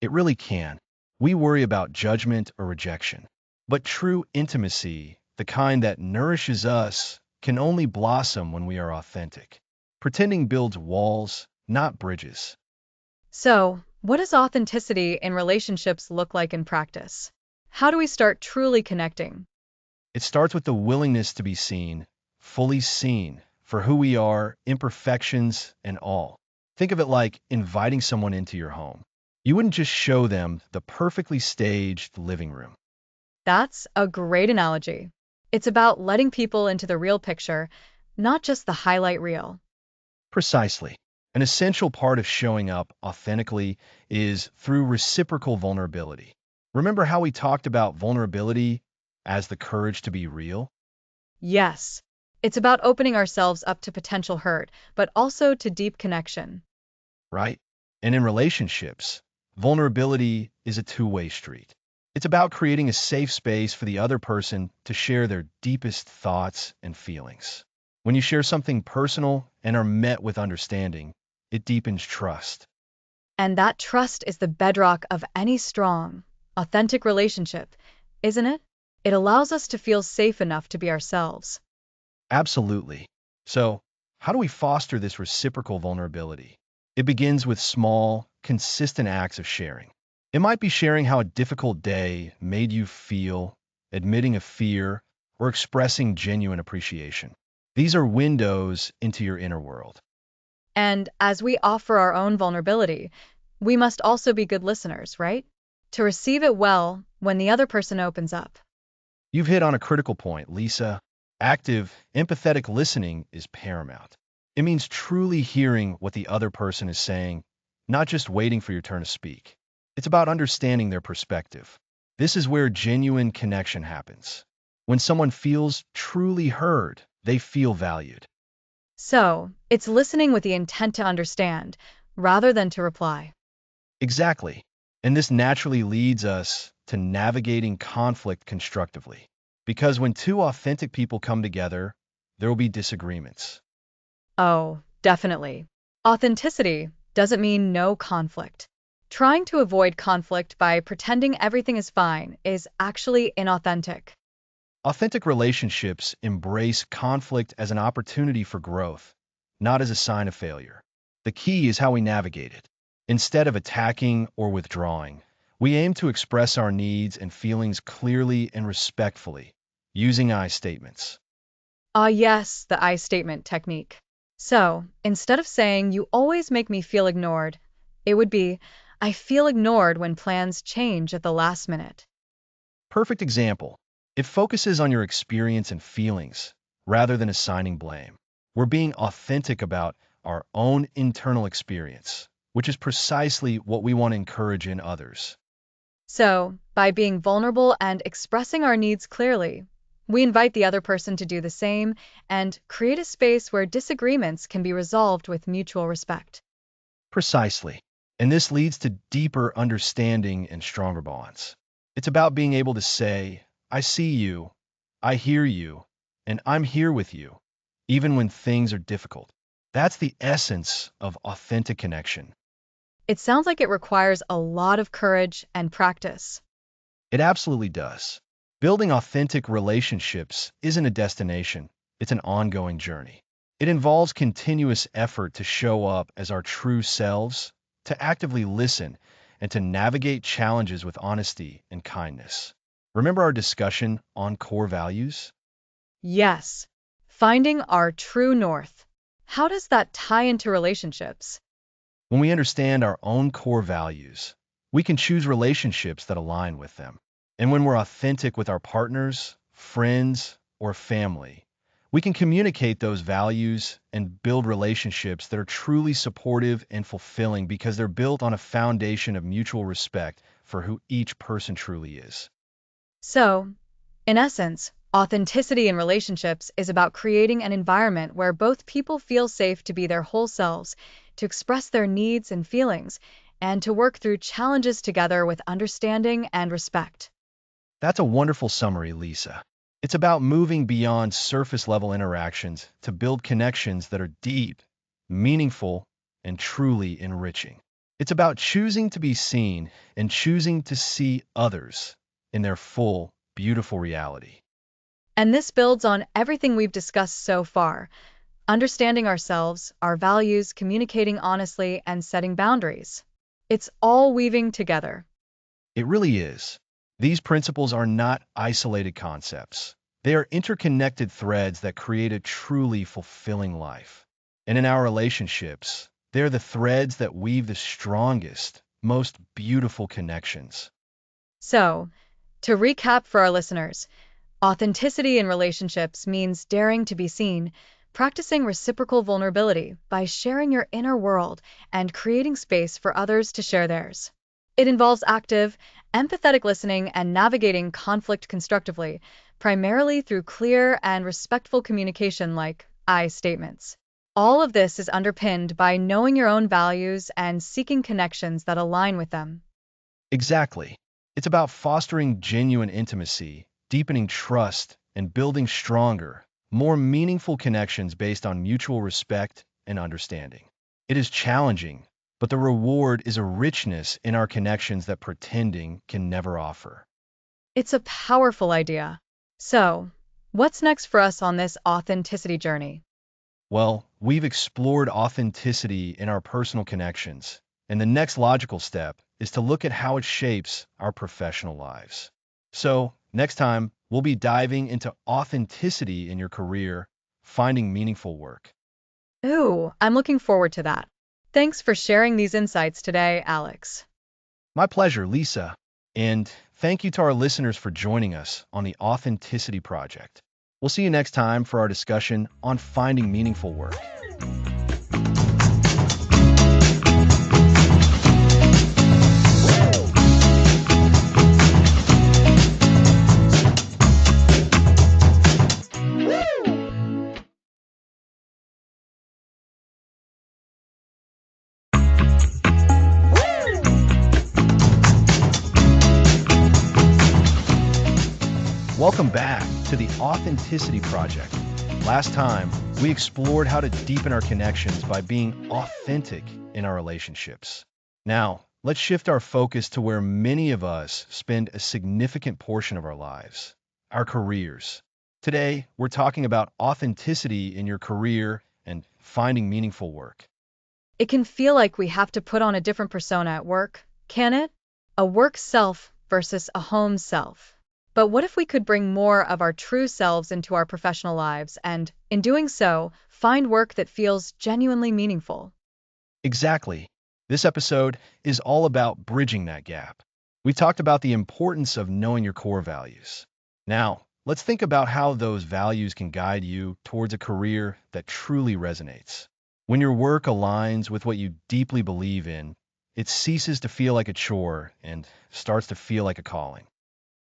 [SPEAKER 1] It really can. We worry about judgment or rejection. But true intimacy, the kind that nourishes us, can only blossom when we are authentic. Pretending builds walls, not bridges.
[SPEAKER 2] So, what does authenticity in relationships look like in practice? How do we start truly connecting?
[SPEAKER 1] It starts with the willingness to be seen, fully seen, for who we are, imperfections, and all. Think of it like inviting someone into your home. You wouldn't just show them the perfectly staged living room.
[SPEAKER 2] That's a great analogy. It's about letting people into the real picture, not just the highlight reel.
[SPEAKER 1] Precisely. An essential part of showing up authentically is through reciprocal vulnerability. Remember how we talked about vulnerability as the courage to be real?
[SPEAKER 2] Yes, it's about opening ourselves up to potential hurt, but also to deep connection.
[SPEAKER 1] Right? And in relationships, vulnerability is a two-way street. It's about creating a safe space for the other person to share their deepest thoughts and feelings. When you share something personal and are met with understanding, it deepens trust.
[SPEAKER 2] And that trust is the bedrock of any strong, authentic relationship, isn't it? It allows us to feel safe enough to be ourselves.
[SPEAKER 1] Absolutely. So, how do we foster this reciprocal vulnerability? It begins with small, consistent acts of sharing. It might be sharing how a difficult day made you feel, admitting a fear, or expressing genuine appreciation. These are windows into your inner world.
[SPEAKER 2] And as we offer our own vulnerability, we must also be good listeners, right? To receive it well when the other person opens up.
[SPEAKER 1] You've hit on a critical point, Lisa. Active, empathetic listening is paramount. It means truly hearing what the other person is saying, not just waiting for your turn to speak. It's about understanding their perspective. This is where genuine connection happens. When someone feels truly heard, they feel valued.
[SPEAKER 2] So, it's listening with the intent to understand, rather than to reply.
[SPEAKER 1] Exactly. And this naturally leads us to navigating conflict constructively. Because when two authentic people come together, there will be disagreements.
[SPEAKER 2] Oh, definitely. Authenticity doesn't mean no conflict. Trying to avoid conflict by pretending everything is fine is actually inauthentic.
[SPEAKER 1] Authentic relationships embrace conflict as an opportunity for growth, not as a sign of failure. The key is how we navigate it. Instead of attacking or withdrawing, we aim to express our needs and feelings clearly and respectfully, using I statements.
[SPEAKER 2] Ah, yes, the I statement technique. So, instead of saying, you always make me feel ignored, it would be, I feel ignored when plans change at the last minute.
[SPEAKER 1] Perfect example. It focuses on your experience and feelings rather than assigning blame. We're being authentic about our own internal experience, which is precisely what we want to encourage in others.
[SPEAKER 2] So, by being vulnerable and expressing our needs clearly, we invite the other person to do the same and create a space where disagreements can be resolved with mutual respect.
[SPEAKER 1] Precisely. And this leads to deeper understanding and stronger bonds. It's about being able to say, I see you, I hear you, and I'm here with you, even when things are difficult. That's the essence of authentic connection.
[SPEAKER 2] It sounds like it requires a lot of courage and practice.
[SPEAKER 1] It absolutely does. Building authentic relationships isn't a destination, it's an ongoing journey. It involves continuous effort to show up as our true selves, to actively listen, and to navigate challenges with honesty and kindness. Remember our discussion on core values?
[SPEAKER 2] Yes, finding our true north. How does that tie into relationships?
[SPEAKER 1] When we understand our own core values, we can choose relationships that align with them. And when we're authentic with our partners, friends, or family, we can communicate those values and build relationships that are truly supportive and fulfilling because they're built on a foundation of mutual respect for who each person truly is.
[SPEAKER 2] So, in essence, authenticity in relationships is about creating an environment where both people feel safe to be their whole selves, to express their needs and feelings, and to work through challenges together with understanding and respect.
[SPEAKER 1] That's a wonderful summary, Lisa. It's about moving beyond surface level interactions to build connections that are deep, meaningful, and truly enriching. It's about choosing to be seen and choosing to see others in their full, beautiful reality.
[SPEAKER 2] And this builds on everything we've discussed so far: understanding ourselves, our values, communicating honestly, and setting boundaries. It's all weaving together.
[SPEAKER 1] It really is. These principles are not isolated concepts. They are interconnected threads that create a truly fulfilling life. And in our relationships, they're the threads that weave the strongest, most beautiful connections.
[SPEAKER 2] So, to recap for our listeners, authenticity in relationships means daring to be seen, practicing reciprocal vulnerability by sharing your inner world and creating space for others to share theirs. It involves active, empathetic listening and navigating conflict constructively, primarily through clear and respectful communication like I statements. All of this is underpinned by knowing your own values and seeking connections that align with them.
[SPEAKER 1] Exactly. It's about fostering genuine intimacy, deepening trust, and building stronger, more meaningful connections based on mutual respect and understanding. It is challenging, but the reward is a richness in our connections that pretending can never offer.
[SPEAKER 2] It's a powerful idea. So, what's next for us on this authenticity journey?
[SPEAKER 1] Well, we've explored authenticity in our personal connections, and the next logical step is to look at how it shapes our professional lives. So, next time, we'll be diving into authenticity in your career, finding meaningful work.
[SPEAKER 2] Ooh, I'm looking forward to that. Thanks for sharing these insights today, Alex.
[SPEAKER 1] My pleasure, Lisa. And thank you to our listeners for joining us on the Authenticity Project. We'll see you next time for our discussion on finding meaningful work. Welcome back. Authenticity Project. Last time, we explored how to deepen our connections by being authentic in our relationships. Now, let's shift our focus to where many of us spend a significant portion of our lives, our careers. Today, we're talking about authenticity in your career and finding meaningful work.
[SPEAKER 2] It can feel like we have to put on a different persona at work, can it? A work self versus a home self. But what if we could bring more of our true selves into our professional lives and, in doing so, find work that feels genuinely meaningful?
[SPEAKER 1] Exactly. This episode is all about bridging that gap. We talked about the importance of knowing your core values. Now, let's think about how those values can guide you towards a career that truly resonates. When your work aligns with what you deeply believe in, it ceases to feel like a chore and starts to feel like a calling.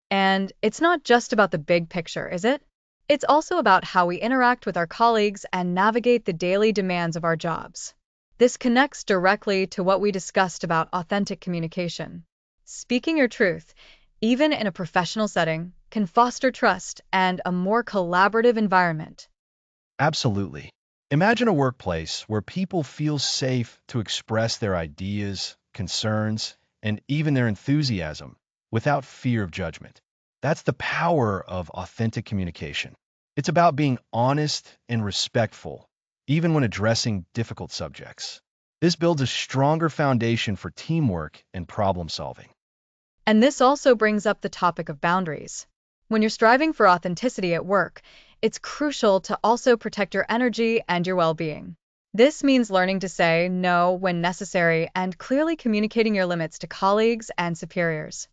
[SPEAKER 2] And it's not just about the big picture, is it? It's also about how we interact with our colleagues and navigate the daily demands of our jobs. This connects directly to what we discussed about authentic communication. Speaking your truth, even in a professional setting, can foster trust and a more collaborative environment.
[SPEAKER 1] Absolutely. Imagine a workplace where people feel safe to express their ideas, concerns, and even their enthusiasm without fear of judgment. That's the power of authentic communication. It's about being honest and respectful, even when addressing difficult subjects. This builds a stronger foundation for teamwork and problem solving.
[SPEAKER 2] And this also brings up the topic of boundaries. When you're striving for authenticity at work, it's crucial to also protect your energy and your well-being. This means learning to say no when necessary and clearly communicating your limits to colleagues and superiors.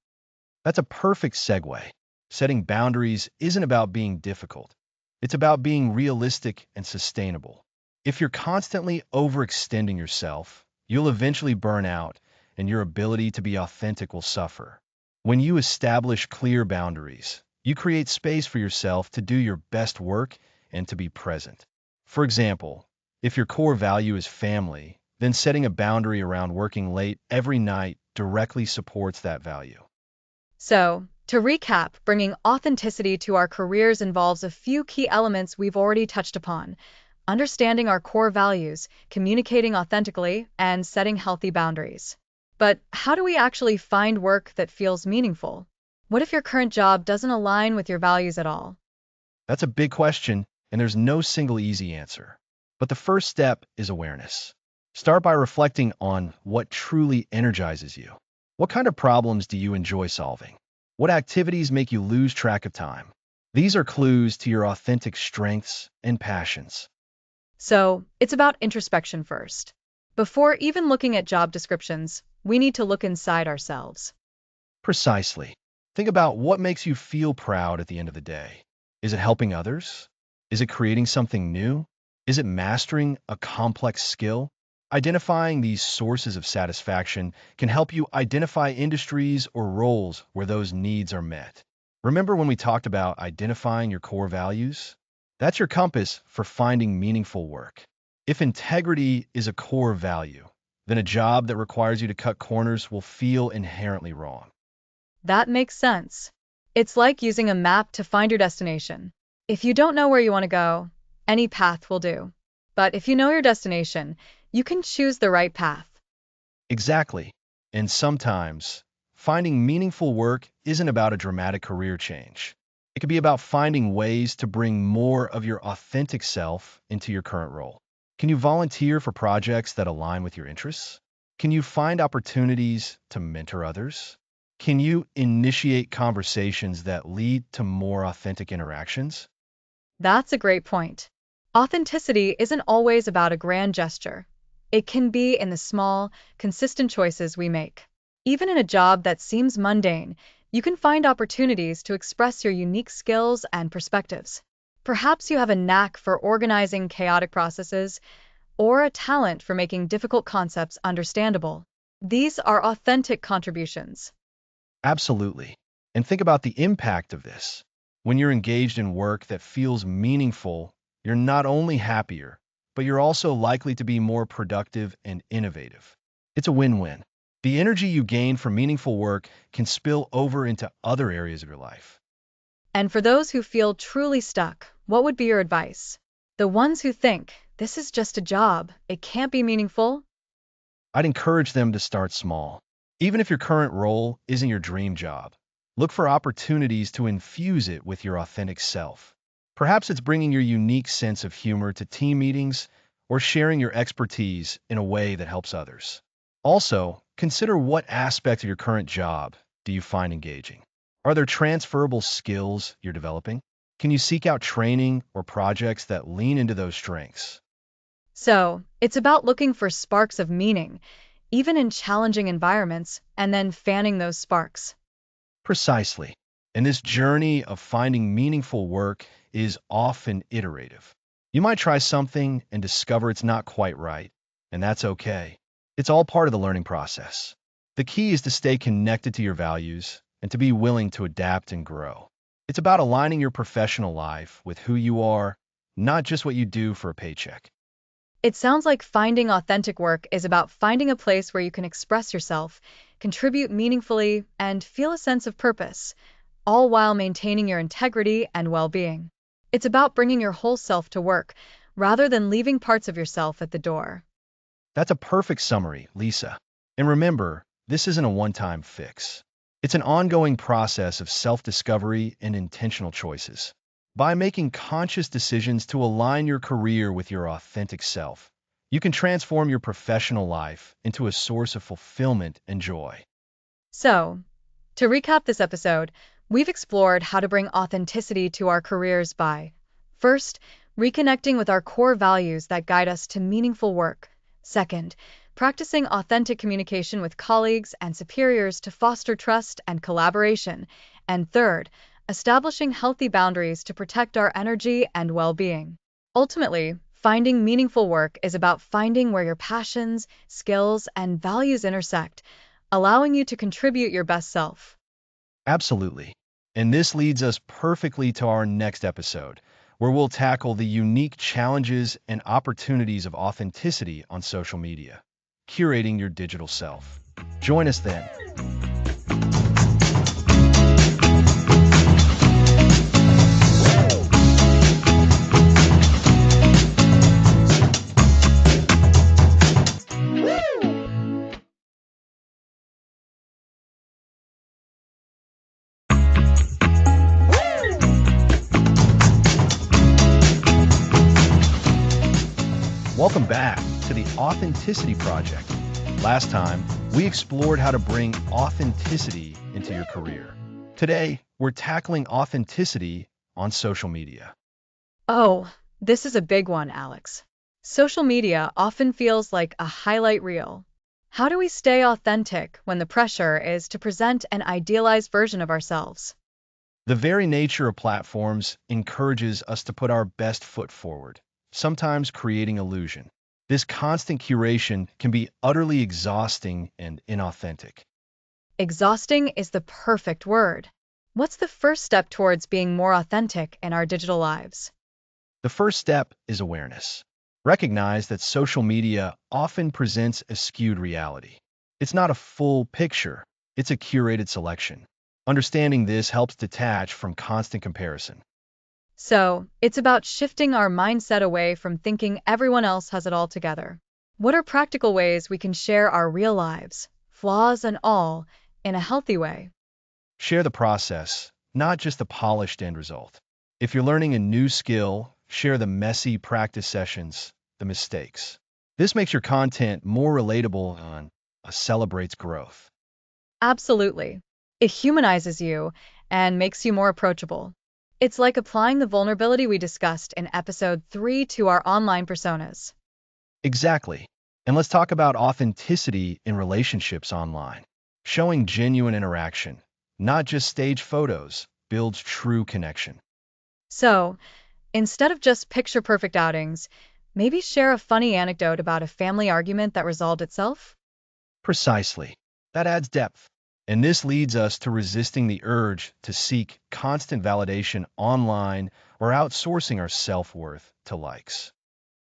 [SPEAKER 1] That's a perfect segue. Setting boundaries isn't about being difficult. It's about being realistic and sustainable. If you're constantly overextending yourself, you'll eventually burn out and your ability to be authentic will suffer. When you establish clear boundaries, you create space for yourself to do your best work and to be present. For example, if your core value is family, then setting a boundary around working late every night directly supports that value.
[SPEAKER 2] So, to recap, bringing authenticity to our careers involves a few key elements we've already touched upon: understanding our core values, communicating authentically, and setting healthy boundaries. But how do we actually find work that feels meaningful? What if your current job doesn't align with your values at all?
[SPEAKER 1] That's a big question, and there's no single easy answer. But the first step is awareness. Start by reflecting on what truly energizes you. What kind of problems do you enjoy solving? What activities make you lose track of time? These are clues to your authentic strengths and passions.
[SPEAKER 2] So, it's about introspection first. Before even looking at job descriptions, we need to look inside ourselves.
[SPEAKER 1] Precisely. Think about what makes you feel proud at the end of the day. Is it helping others? Is it creating something new? Is it mastering a complex skill? Identifying these sources of satisfaction can help you identify industries or roles where those needs are met. Remember when we talked about identifying your core values? That's your compass for finding meaningful work. If integrity is a core value, then a job that requires you to cut corners will feel inherently wrong.
[SPEAKER 2] That makes sense. It's like using a map to find your destination. If you don't know where you want to go, any path will do. But if you know your destination, you can choose the right path.
[SPEAKER 1] Exactly. And sometimes, finding meaningful work isn't about a dramatic career change. It can be about finding ways to bring more of your authentic self into your current role. Can you volunteer for projects that align with your interests? Can you find opportunities to mentor others? Can you initiate conversations that lead to more authentic interactions?
[SPEAKER 2] That's a great point. Authenticity isn't always about a grand gesture. It can be in the small, consistent choices we make. Even in a job that seems mundane, you can find opportunities to express your unique skills and perspectives. Perhaps you have a knack for organizing chaotic processes or a talent for making difficult concepts understandable. These are authentic contributions.
[SPEAKER 1] Absolutely. And think about the impact of this. When you're engaged in work that feels meaningful, you're not only happier, but you're also likely to be more productive and innovative. It's a win-win. The energy you gain from meaningful work can spill over into other areas of your life.
[SPEAKER 2] And for those who feel truly stuck, what would be your advice? The ones who think, this is just a job, it can't be meaningful?
[SPEAKER 1] I'd encourage them to start small. Even if your current role isn't your dream job, look for opportunities to infuse it with your authentic self. Perhaps it's bringing your unique sense of humor to team meetings or sharing your expertise in a way that helps others. Also, consider what aspect of your current job do you find engaging? Are there transferable skills you're developing? Can you seek out training or projects that lean into those strengths?
[SPEAKER 2] So, it's about looking for sparks of meaning, even in challenging environments, and then fanning those sparks.
[SPEAKER 1] Precisely. And this journey of finding meaningful work is often iterative. You might try something and discover it's not quite right, and that's okay. It's all part of the learning process. The key is to stay connected to your values and to be willing to adapt and grow. It's about aligning your professional life with who you are, not just what you do for a paycheck.
[SPEAKER 2] It sounds like finding authentic work is about finding a place where you can express yourself, contribute meaningfully, and feel a sense of purpose, all while maintaining your integrity and well being. It's about bringing your whole self to work rather than leaving parts of yourself at the door.
[SPEAKER 1] That's a perfect summary, Lisa. And remember, this isn't a one-time fix. It's an ongoing process of self-discovery and intentional choices. By making conscious decisions to align your career with your authentic self, you can transform your professional life into a source of fulfillment and joy.
[SPEAKER 2] So, to recap this episode, we've explored how to bring authenticity to our careers by first, reconnecting with our core values that guide us to meaningful work. Second, practicing authentic communication with colleagues and superiors to foster trust and collaboration. And third, establishing healthy boundaries to protect our energy and well being. Ultimately, finding meaningful work is about finding where your passions, skills, and values intersect, allowing you to contribute your best self.
[SPEAKER 1] Absolutely. And this leads us perfectly to our next episode, where we'll tackle the unique challenges and opportunities of authenticity on social media, curating your digital self. Join us then. Welcome back to the Authenticity Project. Last time, we explored how to bring authenticity into your career. Today, we're tackling authenticity on social media.
[SPEAKER 2] Oh, this is a big one, Alex. Social media often feels like a highlight reel. How do we stay authentic when the pressure is to present an idealized version of ourselves?
[SPEAKER 1] The very nature of platforms encourages us to put our best foot forward, sometimes creating illusion. This constant curation can be utterly exhausting and inauthentic.
[SPEAKER 2] Exhausting is the perfect word. What's the first step towards being more authentic in our digital lives?
[SPEAKER 1] The first step is awareness. Recognize that social media often presents a skewed reality. It's not a full picture, it's a curated selection. Understanding this helps detach from constant comparison.
[SPEAKER 2] So, it's about shifting our mindset away from thinking everyone else has it all together. What are practical ways we can share our real lives, flaws and all, in a healthy way?
[SPEAKER 1] Share the process, not just the polished end result. If you're learning a new skill, share the messy practice sessions, the mistakes. This makes your content more relatable and celebrates growth.
[SPEAKER 2] Absolutely. It humanizes you and makes you more approachable. It's like applying the vulnerability we discussed in episode 3 to our online personas.
[SPEAKER 1] Exactly. And let's talk about authenticity in relationships online. Showing genuine interaction, not just stage photos, builds true connection.
[SPEAKER 2] So, instead of just picture perfect outings, maybe share a funny anecdote about a family argument that resolved itself?
[SPEAKER 1] Precisely. That adds depth. And this leads us to resisting the urge to seek constant validation online or outsourcing our self-worth to likes.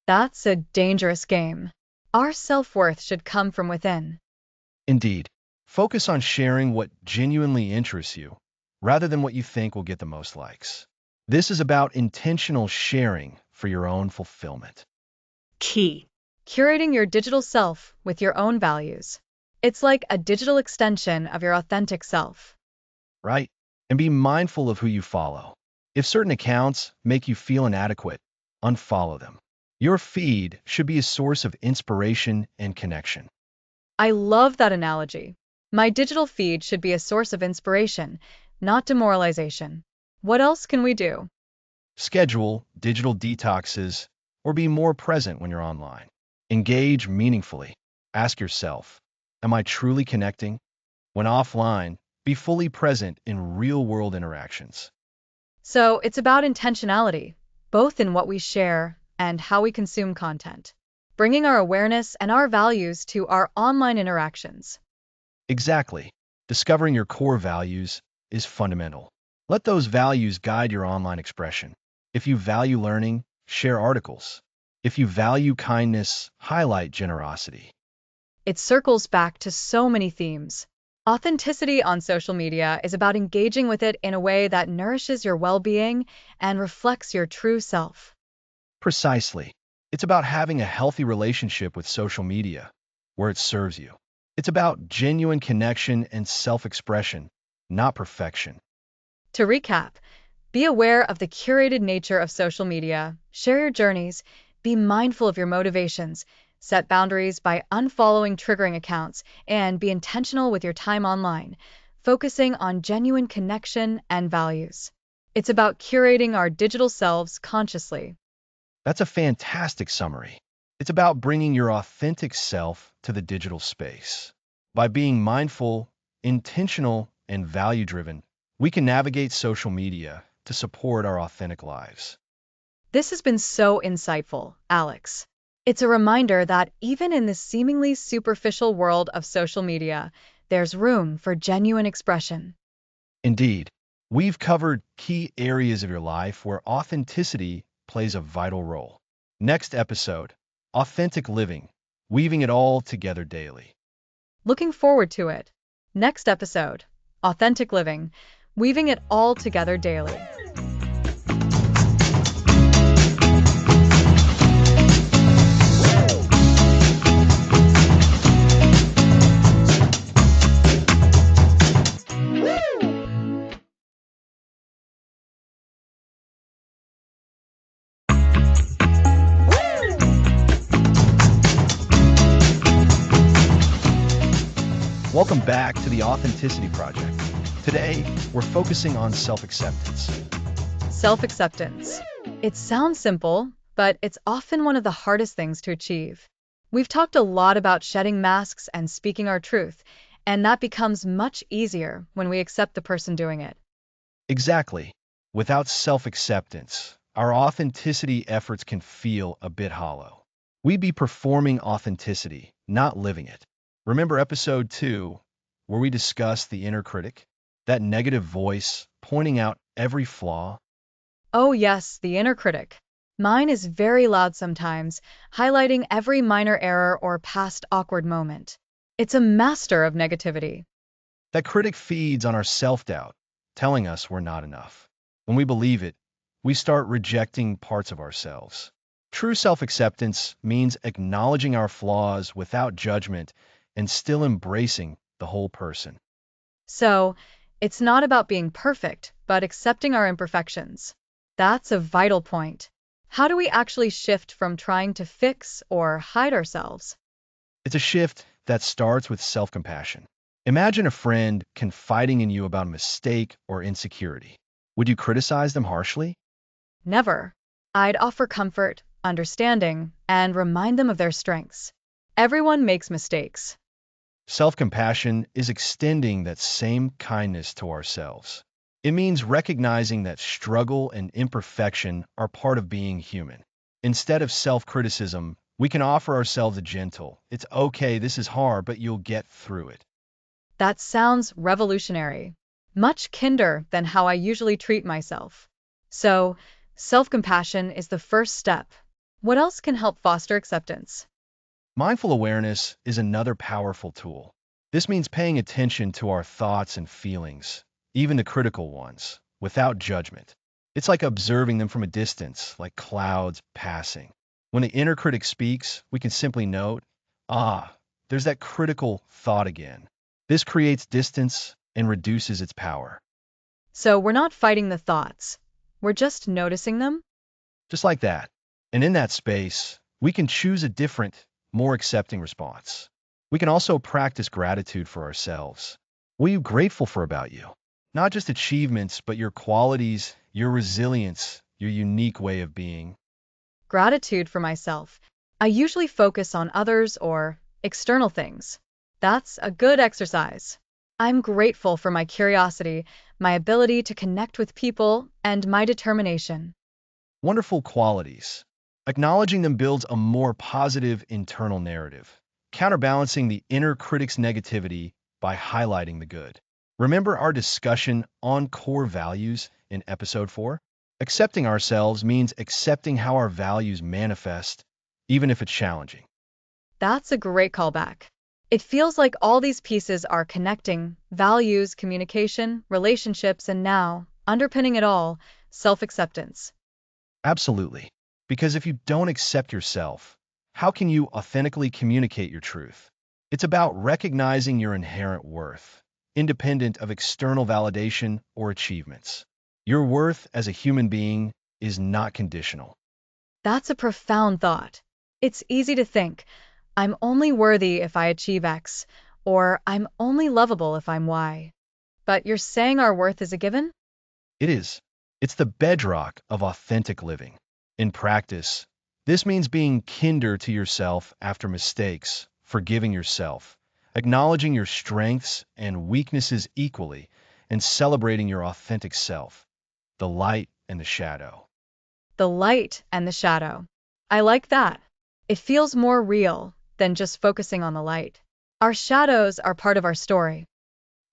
[SPEAKER 2] That's a dangerous game. Our self worth should come from within.
[SPEAKER 1] Indeed, focus on sharing what genuinely interests you, rather than what you think will get the most likes. This is about intentional sharing for your own fulfillment.
[SPEAKER 2] Key. Curating your digital self with your own values. It's like a digital extension of your authentic self.
[SPEAKER 1] Right? And be mindful of who you follow. If certain accounts make you feel inadequate, unfollow them. Your feed should be a source of inspiration and connection.
[SPEAKER 2] I love that analogy. My digital feed should be a source of inspiration, not demoralization. What else can we do?
[SPEAKER 1] Schedule digital detoxes or be more present when you're online. Engage meaningfully. Ask yourself, am I truly connecting? When offline, be fully present in real-world interactions.
[SPEAKER 2] So it's about intentionality, both in what we share and how we consume content, bringing our awareness and our values to our online interactions.
[SPEAKER 1] Exactly. Discovering your core values is fundamental. Let those values guide your online expression. If you value learning, share articles. If you value kindness, highlight generosity.
[SPEAKER 2] It circles back to so many themes. Authenticity on social media is about engaging with it in a way that nourishes your well being and reflects your true self.
[SPEAKER 1] Precisely. It's about having a healthy relationship with social media, where it serves you. It's about genuine connection and self-expression, not perfection.
[SPEAKER 2] To recap, be aware of the curated nature of social media, share your journeys, be mindful of your motivations, set boundaries by unfollowing triggering accounts, and be intentional with your time online, focusing on genuine connection and values. It's about curating our digital selves consciously.
[SPEAKER 1] That's a fantastic summary. It's about bringing your authentic self to the digital space. By being mindful, intentional, and value-driven, we can navigate social media to support our authentic lives.
[SPEAKER 2] This has been so insightful, Alex. It's a reminder that even in this seemingly superficial world of social media, there's room for genuine expression.
[SPEAKER 1] Indeed, we've covered key areas of your life where authenticity plays a vital role. Next episode, authentic living, weaving it all together daily.
[SPEAKER 2] Looking forward to it. Next episode, Authentic Living, weaving it all together daily.
[SPEAKER 1] Welcome back to the Authenticity Project. Today, we're focusing on self-acceptance.
[SPEAKER 2] Self-acceptance. It sounds simple, but it's often one of the hardest things to achieve. We've talked a lot about shedding masks and speaking our truth, and that becomes much easier when we accept the person doing it.
[SPEAKER 1] Exactly. Without self-acceptance, our authenticity efforts can feel a bit hollow. We'd be performing authenticity, not living it. Remember episode 2, where we discussed the inner critic? That negative voice pointing out every flaw?
[SPEAKER 2] Oh, yes, the inner critic. Mine is very loud sometimes, highlighting every minor error or past awkward moment. It's a master of negativity.
[SPEAKER 1] That critic feeds on our self-doubt, telling us we're not enough. When we believe it, we start rejecting parts of ourselves. True self-acceptance means acknowledging our flaws without judgment and still embracing the whole person.
[SPEAKER 2] So, it's not about being perfect, but accepting our imperfections. That's a vital point. How do we actually shift from trying to fix or hide ourselves?
[SPEAKER 1] It's a shift that starts with self-compassion. Imagine a friend confiding in you about a mistake or insecurity. Would you criticize them harshly?
[SPEAKER 2] Never. I'd offer comfort, understanding, and remind them of their strengths. Everyone makes mistakes.
[SPEAKER 1] Self-compassion is extending that same kindness to ourselves. It means recognizing that struggle and imperfection are part of being human. Instead of self-criticism, we can offer ourselves a gentle, "It's okay, this is hard, but you'll get through it."
[SPEAKER 2] That sounds revolutionary. Much kinder than how I usually treat myself. So, self-compassion is the first step. What else can help foster acceptance?
[SPEAKER 1] Mindful awareness is another powerful tool. This means paying attention to our thoughts and feelings, even the critical ones, without judgment. It's like observing them from a distance, like clouds passing. When the inner critic speaks, we can simply note, ah, there's that critical thought again. This creates distance and reduces its power.
[SPEAKER 2] So we're not fighting the thoughts. We're just noticing them?
[SPEAKER 1] Just like that. And in that space, we can choose a different, more accepting response. We can also practice gratitude for ourselves. What are you grateful for about you? Not just achievements, but your qualities, your resilience, your unique way of being.
[SPEAKER 2] Gratitude for myself. I usually focus on others or external things. That's a good exercise. I'm grateful for my curiosity, my ability to connect with people, and my determination.
[SPEAKER 1] Wonderful qualities. Acknowledging them builds a more positive internal narrative, counterbalancing the inner critic's negativity by highlighting the good. Remember our discussion on core values in episode 4? Accepting ourselves means accepting how our values manifest, even if it's challenging.
[SPEAKER 2] That's a great callback. It feels like all these pieces are connecting values, communication, relationships, and now, underpinning it all, self acceptance.
[SPEAKER 1] Absolutely. Because if you don't accept yourself, how can you authentically communicate your truth? It's about recognizing your inherent worth, independent of external validation or achievements. Your worth as a human being is not conditional.
[SPEAKER 2] That's a profound thought. It's easy to think, I'm only worthy if I achieve X, or I'm only lovable if I'm Y. But you're saying our worth is a given?
[SPEAKER 1] It is. It's the bedrock of authentic living. In practice, this means being kinder to yourself after mistakes, forgiving yourself, acknowledging your strengths and weaknesses equally, and celebrating your authentic self, the light and the shadow.
[SPEAKER 2] The light and the shadow. I like that. It feels more real than just focusing on the light. Our shadows are part of our story.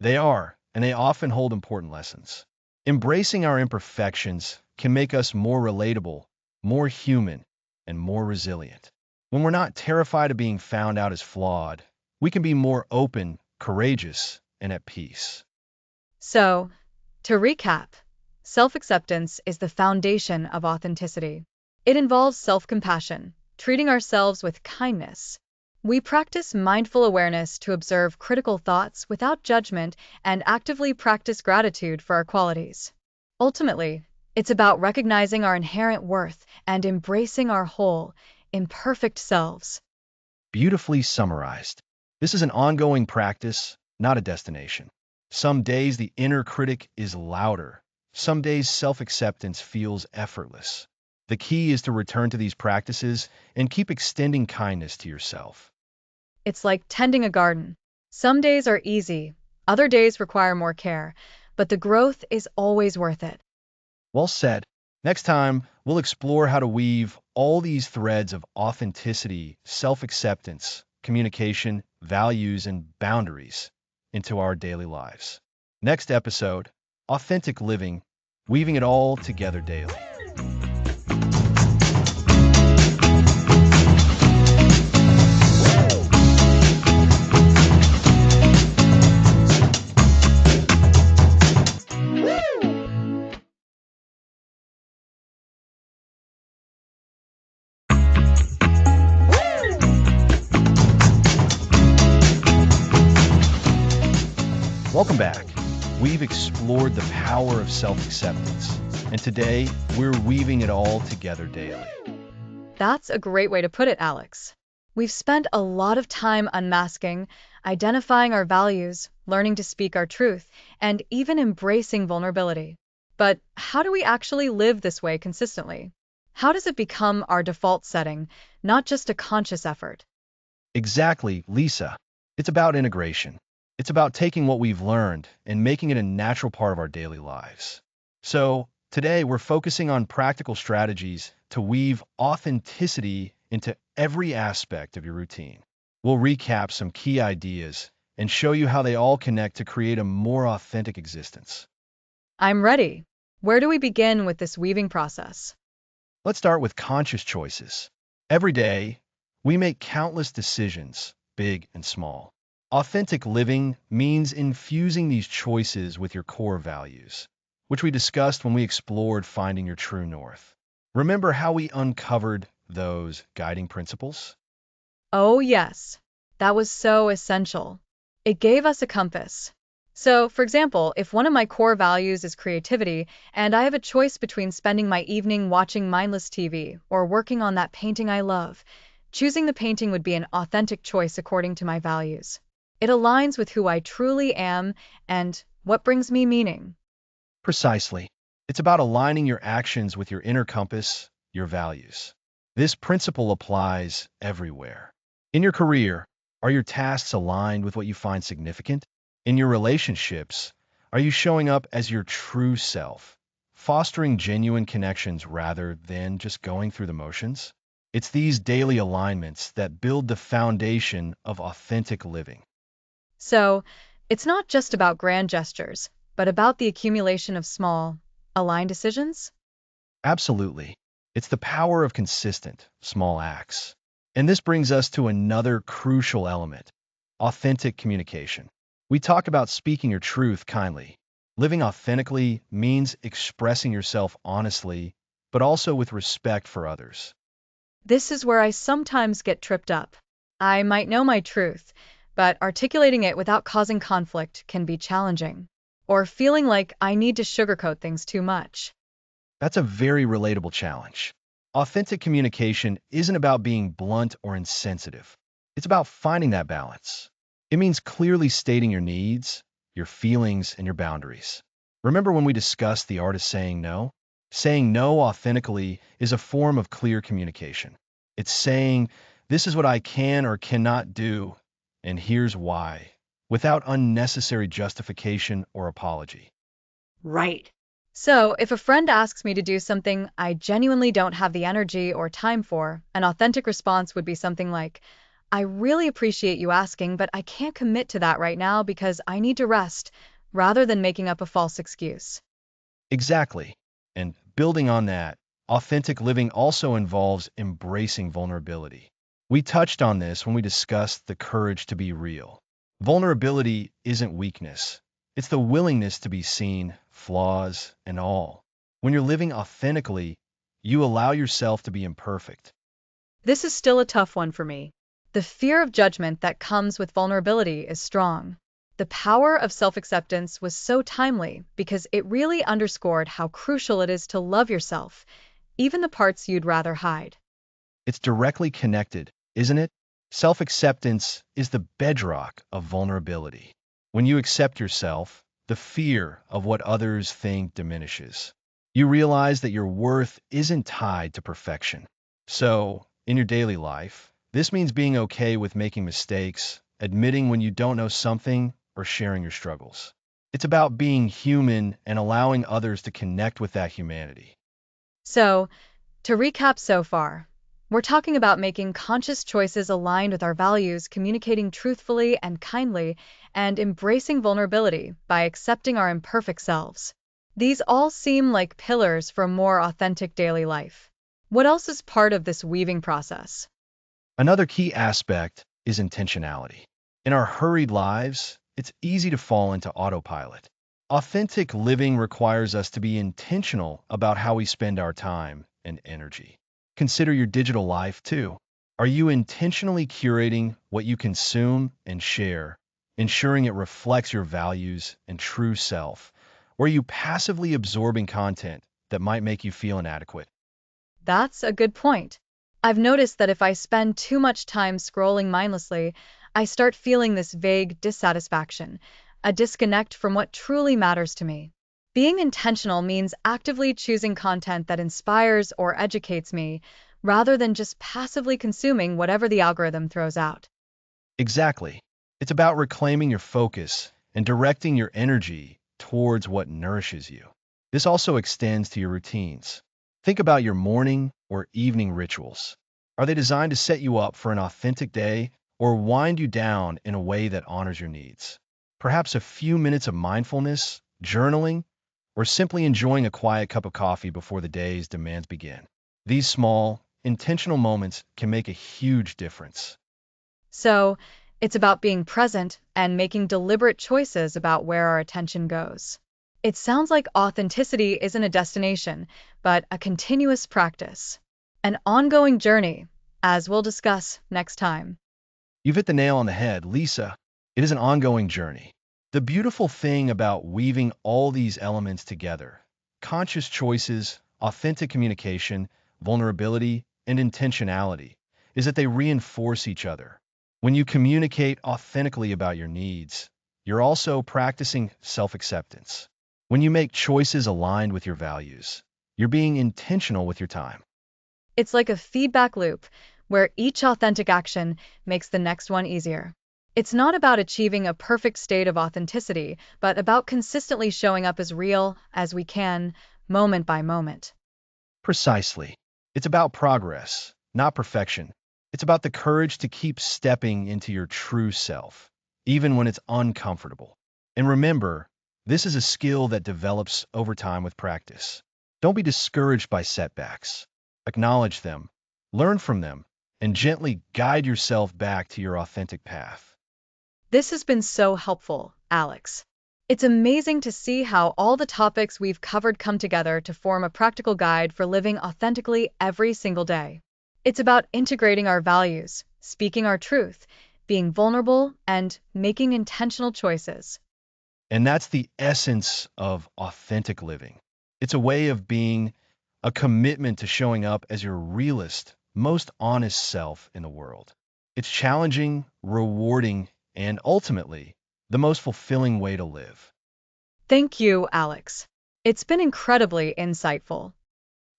[SPEAKER 1] They are, and they often hold important lessons. Embracing our imperfections can make us more relatable, more human, and more resilient. When we're not terrified of being found out as flawed, we can be more open, courageous, and at peace.
[SPEAKER 2] So, to recap, self acceptance is the foundation of authenticity. It involves self compassion, treating ourselves with kindness. We practice mindful awareness to observe critical thoughts without judgment and actively practice gratitude for our qualities. Ultimately, it's about recognizing our inherent worth and embracing our whole, imperfect selves.
[SPEAKER 1] Beautifully summarized. This is an ongoing practice, not a destination. Some days the inner critic is louder. Some days self-acceptance feels effortless. The key is to return to these practices and keep extending kindness to yourself.
[SPEAKER 2] It's like tending a garden. Some days are easy, other days require more care, but the growth is always worth it.
[SPEAKER 1] Well said. Next time, we'll explore how to weave all these threads of authenticity, self-acceptance, communication, values, and boundaries into our daily lives. Next episode, Authentic Living, weaving it all together daily. Welcome back. We've explored the power of self-acceptance, and today we're weaving it all together daily.
[SPEAKER 2] That's a great way to put it, Alex. We've spent a lot of time unmasking, identifying our values, learning to speak our truth, and even embracing vulnerability. But how do we actually live this way consistently? How does it become our default setting, not just a conscious effort?
[SPEAKER 1] Exactly, Lisa. It's about integration. It's about taking what we've learned and making it a natural part of our daily lives. So, today we're focusing on practical strategies to weave authenticity into every aspect of your routine. We'll recap some key ideas and show you how they all connect to create a more authentic existence.
[SPEAKER 2] I'm ready. Where do we begin with this weaving process?
[SPEAKER 1] Let's start with conscious choices. Every day, we make countless decisions, big and small. Authentic living means infusing these choices with your core values, which we discussed when we explored finding your true north. Remember how we uncovered those guiding principles?
[SPEAKER 2] Oh, yes. That was so essential. It gave us a compass. So, for example, if one of my core values is creativity, and I have a choice between spending my evening watching mindless TV or working on that painting I love, choosing the painting would be an authentic choice according to my values. It aligns with who I truly am and what brings me meaning.
[SPEAKER 1] Precisely. It's about aligning your actions with your inner compass, your values. This principle applies everywhere. In your career, are your tasks aligned with what you find significant? In your relationships, are you showing up as your true self, fostering genuine connections rather than just going through the motions? It's these daily alignments that build the foundation of authentic living.
[SPEAKER 2] So, it's not just about grand gestures, but about the accumulation of small, aligned decisions?
[SPEAKER 1] Absolutely. It's the power of consistent, small acts. And this brings us to another crucial element, authentic communication. We talk about speaking your truth kindly. Living authentically means expressing yourself honestly, but also with respect for others.
[SPEAKER 2] This is where I sometimes get tripped up. I might know my truth, but articulating it without causing conflict can be challenging, or feeling like I need to sugarcoat things too much.
[SPEAKER 1] That's a very relatable challenge. Authentic communication isn't about being blunt or insensitive. It's about finding that balance. It means clearly stating your needs, your feelings, and your boundaries. Remember when we discussed the art of saying no? Saying no authentically is a form of clear communication. It's saying, this is what I can or cannot do, and here's why, without unnecessary justification or apology.
[SPEAKER 2] Right. So, if a friend asks me to do something I genuinely don't have the energy or time for, an authentic response would be something like, I really appreciate you asking, but I can't commit to that right now because I need to rest, rather than making up a false excuse.
[SPEAKER 1] Exactly. And building on that, authentic living also involves embracing vulnerability. We touched on this when we discussed the courage to be real. Vulnerability isn't weakness. It's the willingness to be seen, flaws and all. When you're living authentically, you allow yourself to be imperfect.
[SPEAKER 2] This is still a tough one for me. The fear of judgment that comes with vulnerability is strong. The power of self acceptance was so timely because it really underscored how crucial it is to love yourself, even the parts you'd rather hide.
[SPEAKER 1] It's directly connected, isn't it? Self-acceptance is the bedrock of vulnerability. When you accept yourself, the fear of what others think diminishes. You realize that your worth isn't tied to perfection. So, in your daily life, this means being okay with making mistakes, admitting when you don't know something, or sharing your struggles. It's about being human and allowing others to connect with that humanity.
[SPEAKER 2] So, to recap so far, we're talking about making conscious choices aligned with our values, communicating truthfully and kindly, and embracing vulnerability by accepting our imperfect selves. These all seem like pillars for a more authentic daily life. What else is part of this weaving process?
[SPEAKER 1] Another key aspect is intentionality. In our hurried lives, it's easy to fall into autopilot. Authentic living requires us to be intentional about how we spend our time and energy. Consider your digital life too. Are you intentionally curating what you consume and share, ensuring it reflects your values and true self? Or are you passively absorbing content that might make you feel inadequate?
[SPEAKER 2] That's a good point. I've noticed that if I spend too much time scrolling mindlessly, I start feeling this vague dissatisfaction, a disconnect from what truly matters to me. Being intentional means actively choosing content that inspires or educates me, rather than just passively consuming whatever the algorithm throws out.
[SPEAKER 1] Exactly. It's about reclaiming your focus and directing your energy towards what nourishes you. This also extends to your routines. Think about your morning or evening rituals. Are they designed to set you up for an authentic day or wind you down in a way that honors your needs? Perhaps a few minutes of mindfulness, journaling, or simply enjoying a quiet cup of coffee before the day's demands begin. These small, intentional moments can make a huge difference.
[SPEAKER 2] So, It's about being present and making deliberate choices about where our attention goes. It sounds like authenticity isn't a destination, but a continuous practice, an ongoing journey, as we'll discuss next time.
[SPEAKER 1] You've hit the nail on the head, Lisa. It is an ongoing journey. The beautiful thing about weaving all these elements together, conscious choices, authentic communication, vulnerability, and intentionality, is that they reinforce each other. When you communicate authentically about your needs, you're also practicing self-acceptance. When you make choices aligned with your values, you're being intentional with your time.
[SPEAKER 2] It's like a feedback loop where each authentic action makes the next one easier. It's not about achieving a perfect state of authenticity, but about consistently showing up as real as we can, moment by moment.
[SPEAKER 1] Precisely. It's about progress, not perfection. It's about the courage to keep stepping into your true self, even when it's uncomfortable. And remember, this is a skill that develops over time with practice. Don't be discouraged by setbacks. Acknowledge them, learn from them, and gently guide yourself back to your authentic path.
[SPEAKER 2] This has been so helpful, Alex. It's amazing to see how all the topics we've covered come together to form a practical guide for living authentically every single day. It's about integrating our values, speaking our truth, being vulnerable, and making intentional choices.
[SPEAKER 1] And that's the essence of authentic living. It's a way of being, a commitment to showing up as your realest, most honest self in the world. It's challenging, rewarding, and ultimately, the most fulfilling way to live.
[SPEAKER 2] Thank you, Alex. It's been incredibly insightful.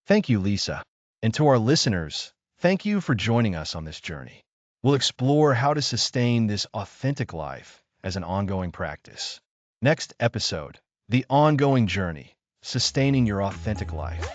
[SPEAKER 1] Thank you, Lisa. And to our listeners, thank you for joining us on this journey. We'll explore how to sustain this authentic life as an ongoing practice. Next episode, the ongoing journey, sustaining your authentic life.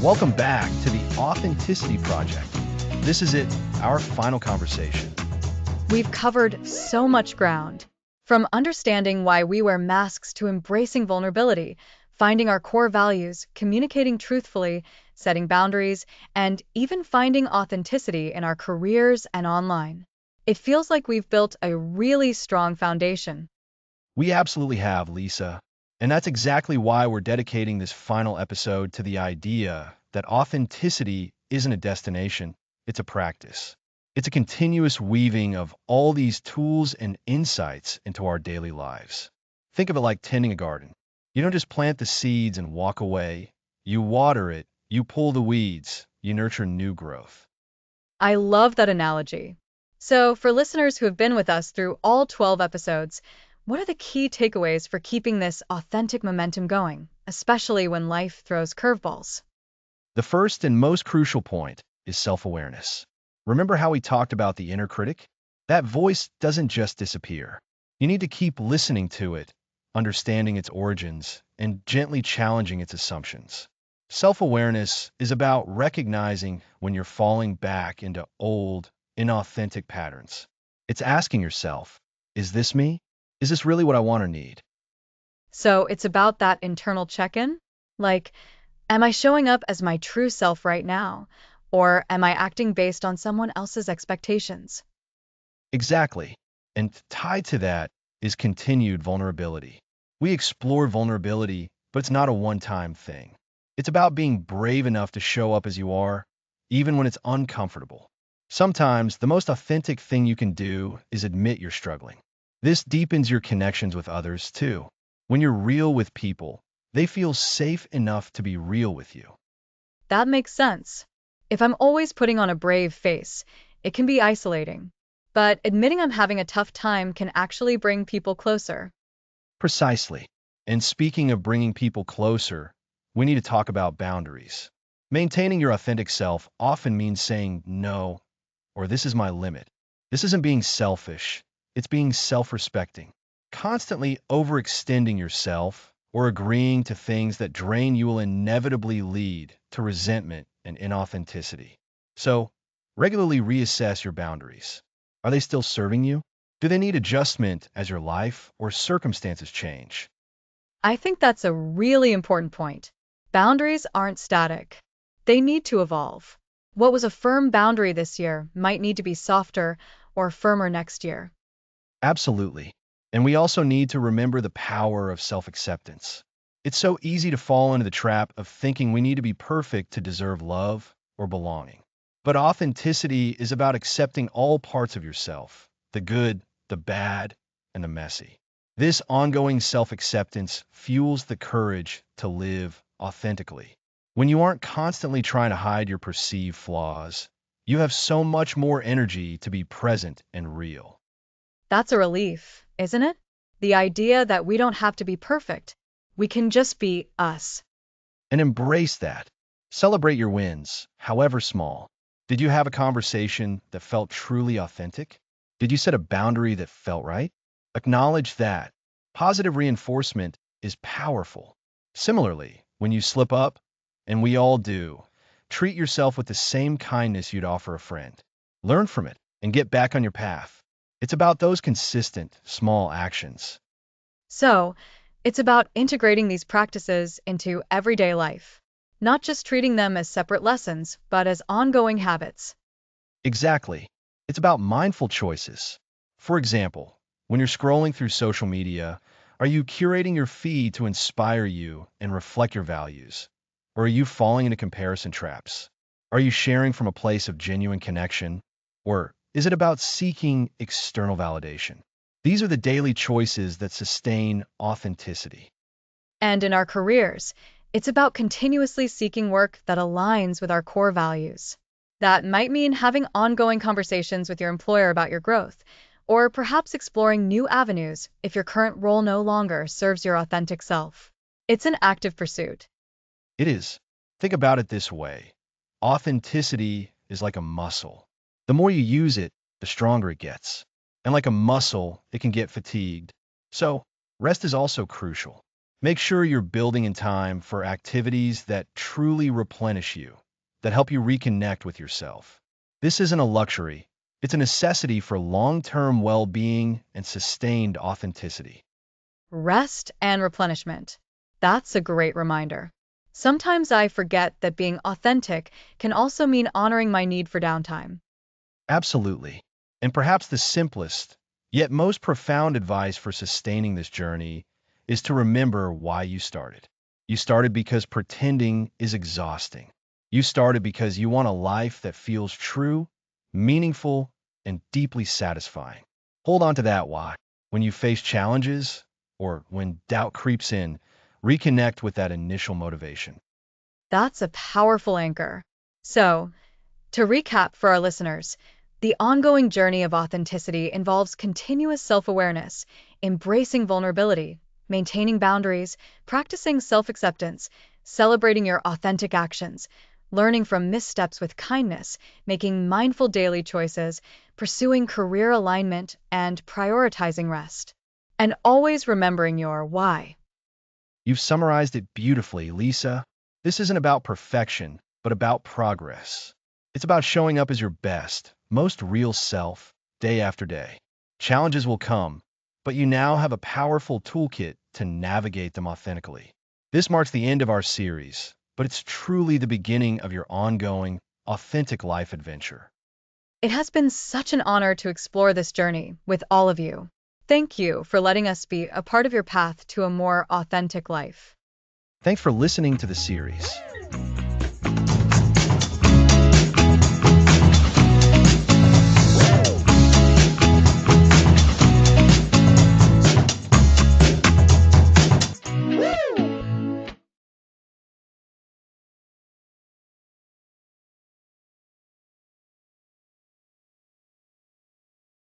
[SPEAKER 1] Welcome back to the Authenticity Project. This is it, our final conversation.
[SPEAKER 2] We've covered so much ground, from understanding why we wear masks to embracing vulnerability, finding our core values, communicating truthfully, setting boundaries, and even finding authenticity in our careers and online. It feels like we've built a really strong foundation.
[SPEAKER 1] We absolutely have, Lisa. And that's exactly why we're dedicating this final episode to the idea that authenticity isn't a destination, it's a practice. It's a continuous weaving of all these tools and insights into our daily lives. Think of it like tending a garden. You don't just plant the seeds and walk away. You water it, you pull the weeds, you nurture new growth.
[SPEAKER 2] I love that analogy. So, for listeners who have been with us through all 12 episodes, what are the key takeaways for keeping this authentic momentum going, especially when life throws curveballs?
[SPEAKER 1] The first and most crucial point is self-awareness. Remember how we talked about the inner critic? That voice doesn't just disappear. You need to keep listening to it, understanding its origins, and gently challenging its assumptions. Self-awareness is about recognizing when you're falling back into old, inauthentic patterns. It's asking yourself, is this me? Is this really what I want or need?
[SPEAKER 2] So, it's about that internal check in? Like, am I showing up as my true self right now? Or am I acting based on someone else's expectations?
[SPEAKER 1] Exactly. And tied to that is continued vulnerability. We explore vulnerability, but it's not a one-time thing. It's about being brave enough to show up as you are, even when it's uncomfortable. Sometimes the most authentic thing you can do is admit you're struggling. This deepens your connections with others, too. When you're real with people, they feel safe enough to be real with you.
[SPEAKER 2] That makes sense. If I'm always putting on a brave face, it can be isolating. But admitting I'm having a tough time can actually bring people closer.
[SPEAKER 1] Precisely. And speaking of bringing people closer, we need to talk about boundaries. Maintaining your authentic self often means saying no, or this is my limit. This isn't being selfish, it's being self-respecting. Constantly overextending yourself, or agreeing to things that drain you will inevitably lead to resentment and inauthenticity. So, regularly reassess your boundaries. Are they still serving you? Do they need adjustment as your life or circumstances change?
[SPEAKER 2] I think that's a really important point. Boundaries aren't static. They need to evolve. What was a firm boundary this year might need to be softer or firmer next year.
[SPEAKER 1] Absolutely. And we also need to remember the power of self-acceptance. It's so easy to fall into the trap of thinking we need to be perfect to deserve love or belonging. But authenticity is about accepting all parts of yourself, the good, the bad, and the messy. This ongoing self-acceptance fuels the courage to live authentically. When you aren't constantly trying to hide your perceived flaws, you have so much more energy to be present and real.
[SPEAKER 2] That's a relief, isn't it? The idea that we don't have to be perfect. We can just be us.
[SPEAKER 1] And embrace that. Celebrate your wins, however small. Did you have a conversation that felt truly authentic? Did you set a boundary that felt right? Acknowledge that. Positive reinforcement is powerful. Similarly, when you slip up, and we all do, treat yourself with the same kindness you'd offer a friend. Learn from it and get back on your path. It's about those consistent, small actions.
[SPEAKER 2] So, it's about integrating these practices into everyday life, not just treating them as separate lessons, but as ongoing habits.
[SPEAKER 1] Exactly. It's about mindful choices. For example, when you're scrolling through social media, are you curating your feed to inspire you and reflect your values? Or are you falling into comparison traps? Are you sharing from a place of genuine connection? Or is it about seeking external validation? These are the daily choices that sustain authenticity.
[SPEAKER 2] And in our careers, it's about continuously seeking work that aligns with our core values. That might mean having ongoing conversations with your employer about your growth, or perhaps exploring new avenues if your current role no longer serves your authentic self. It's an active pursuit.
[SPEAKER 1] It is. Think about it this way. Authenticity is like a muscle. The more you use it, the stronger it gets. And like a muscle, it can get fatigued. So, rest is also crucial. Make sure you're building in time for activities that truly replenish you, that help you reconnect with yourself. This isn't a luxury. It's a necessity for long-term well-being and sustained authenticity.
[SPEAKER 2] Rest and replenishment. That's a great reminder. Sometimes I forget that being authentic can also mean honoring my need for downtime.
[SPEAKER 1] Absolutely. And perhaps the simplest, yet most profound advice for sustaining this journey is to remember why you started. You started because pretending is exhausting. You started because you want a life that feels true, meaningful, and deeply satisfying. Hold on to that why. When you face challenges or when doubt creeps in, reconnect with that initial motivation.
[SPEAKER 2] That's a powerful anchor. So, to recap for our listeners, the ongoing journey of authenticity involves continuous self awareness, embracing vulnerability, maintaining boundaries, practicing self acceptance, celebrating your authentic actions, learning from missteps with kindness, making mindful daily choices, pursuing career alignment, and prioritizing rest. And always remembering your why.
[SPEAKER 1] You've summarized it beautifully, Lisa. This isn't about perfection, but about progress. It's about showing up as your best, most real self, day after day. Challenges will come, but you now have a powerful toolkit to navigate them authentically. This marks the end of our series, but it's truly the beginning of your ongoing, authentic life adventure.
[SPEAKER 2] It has been such an honor to explore this journey with all of you. Thank you for letting us be a part of your path to a more authentic life.
[SPEAKER 1] Thanks for listening to the series.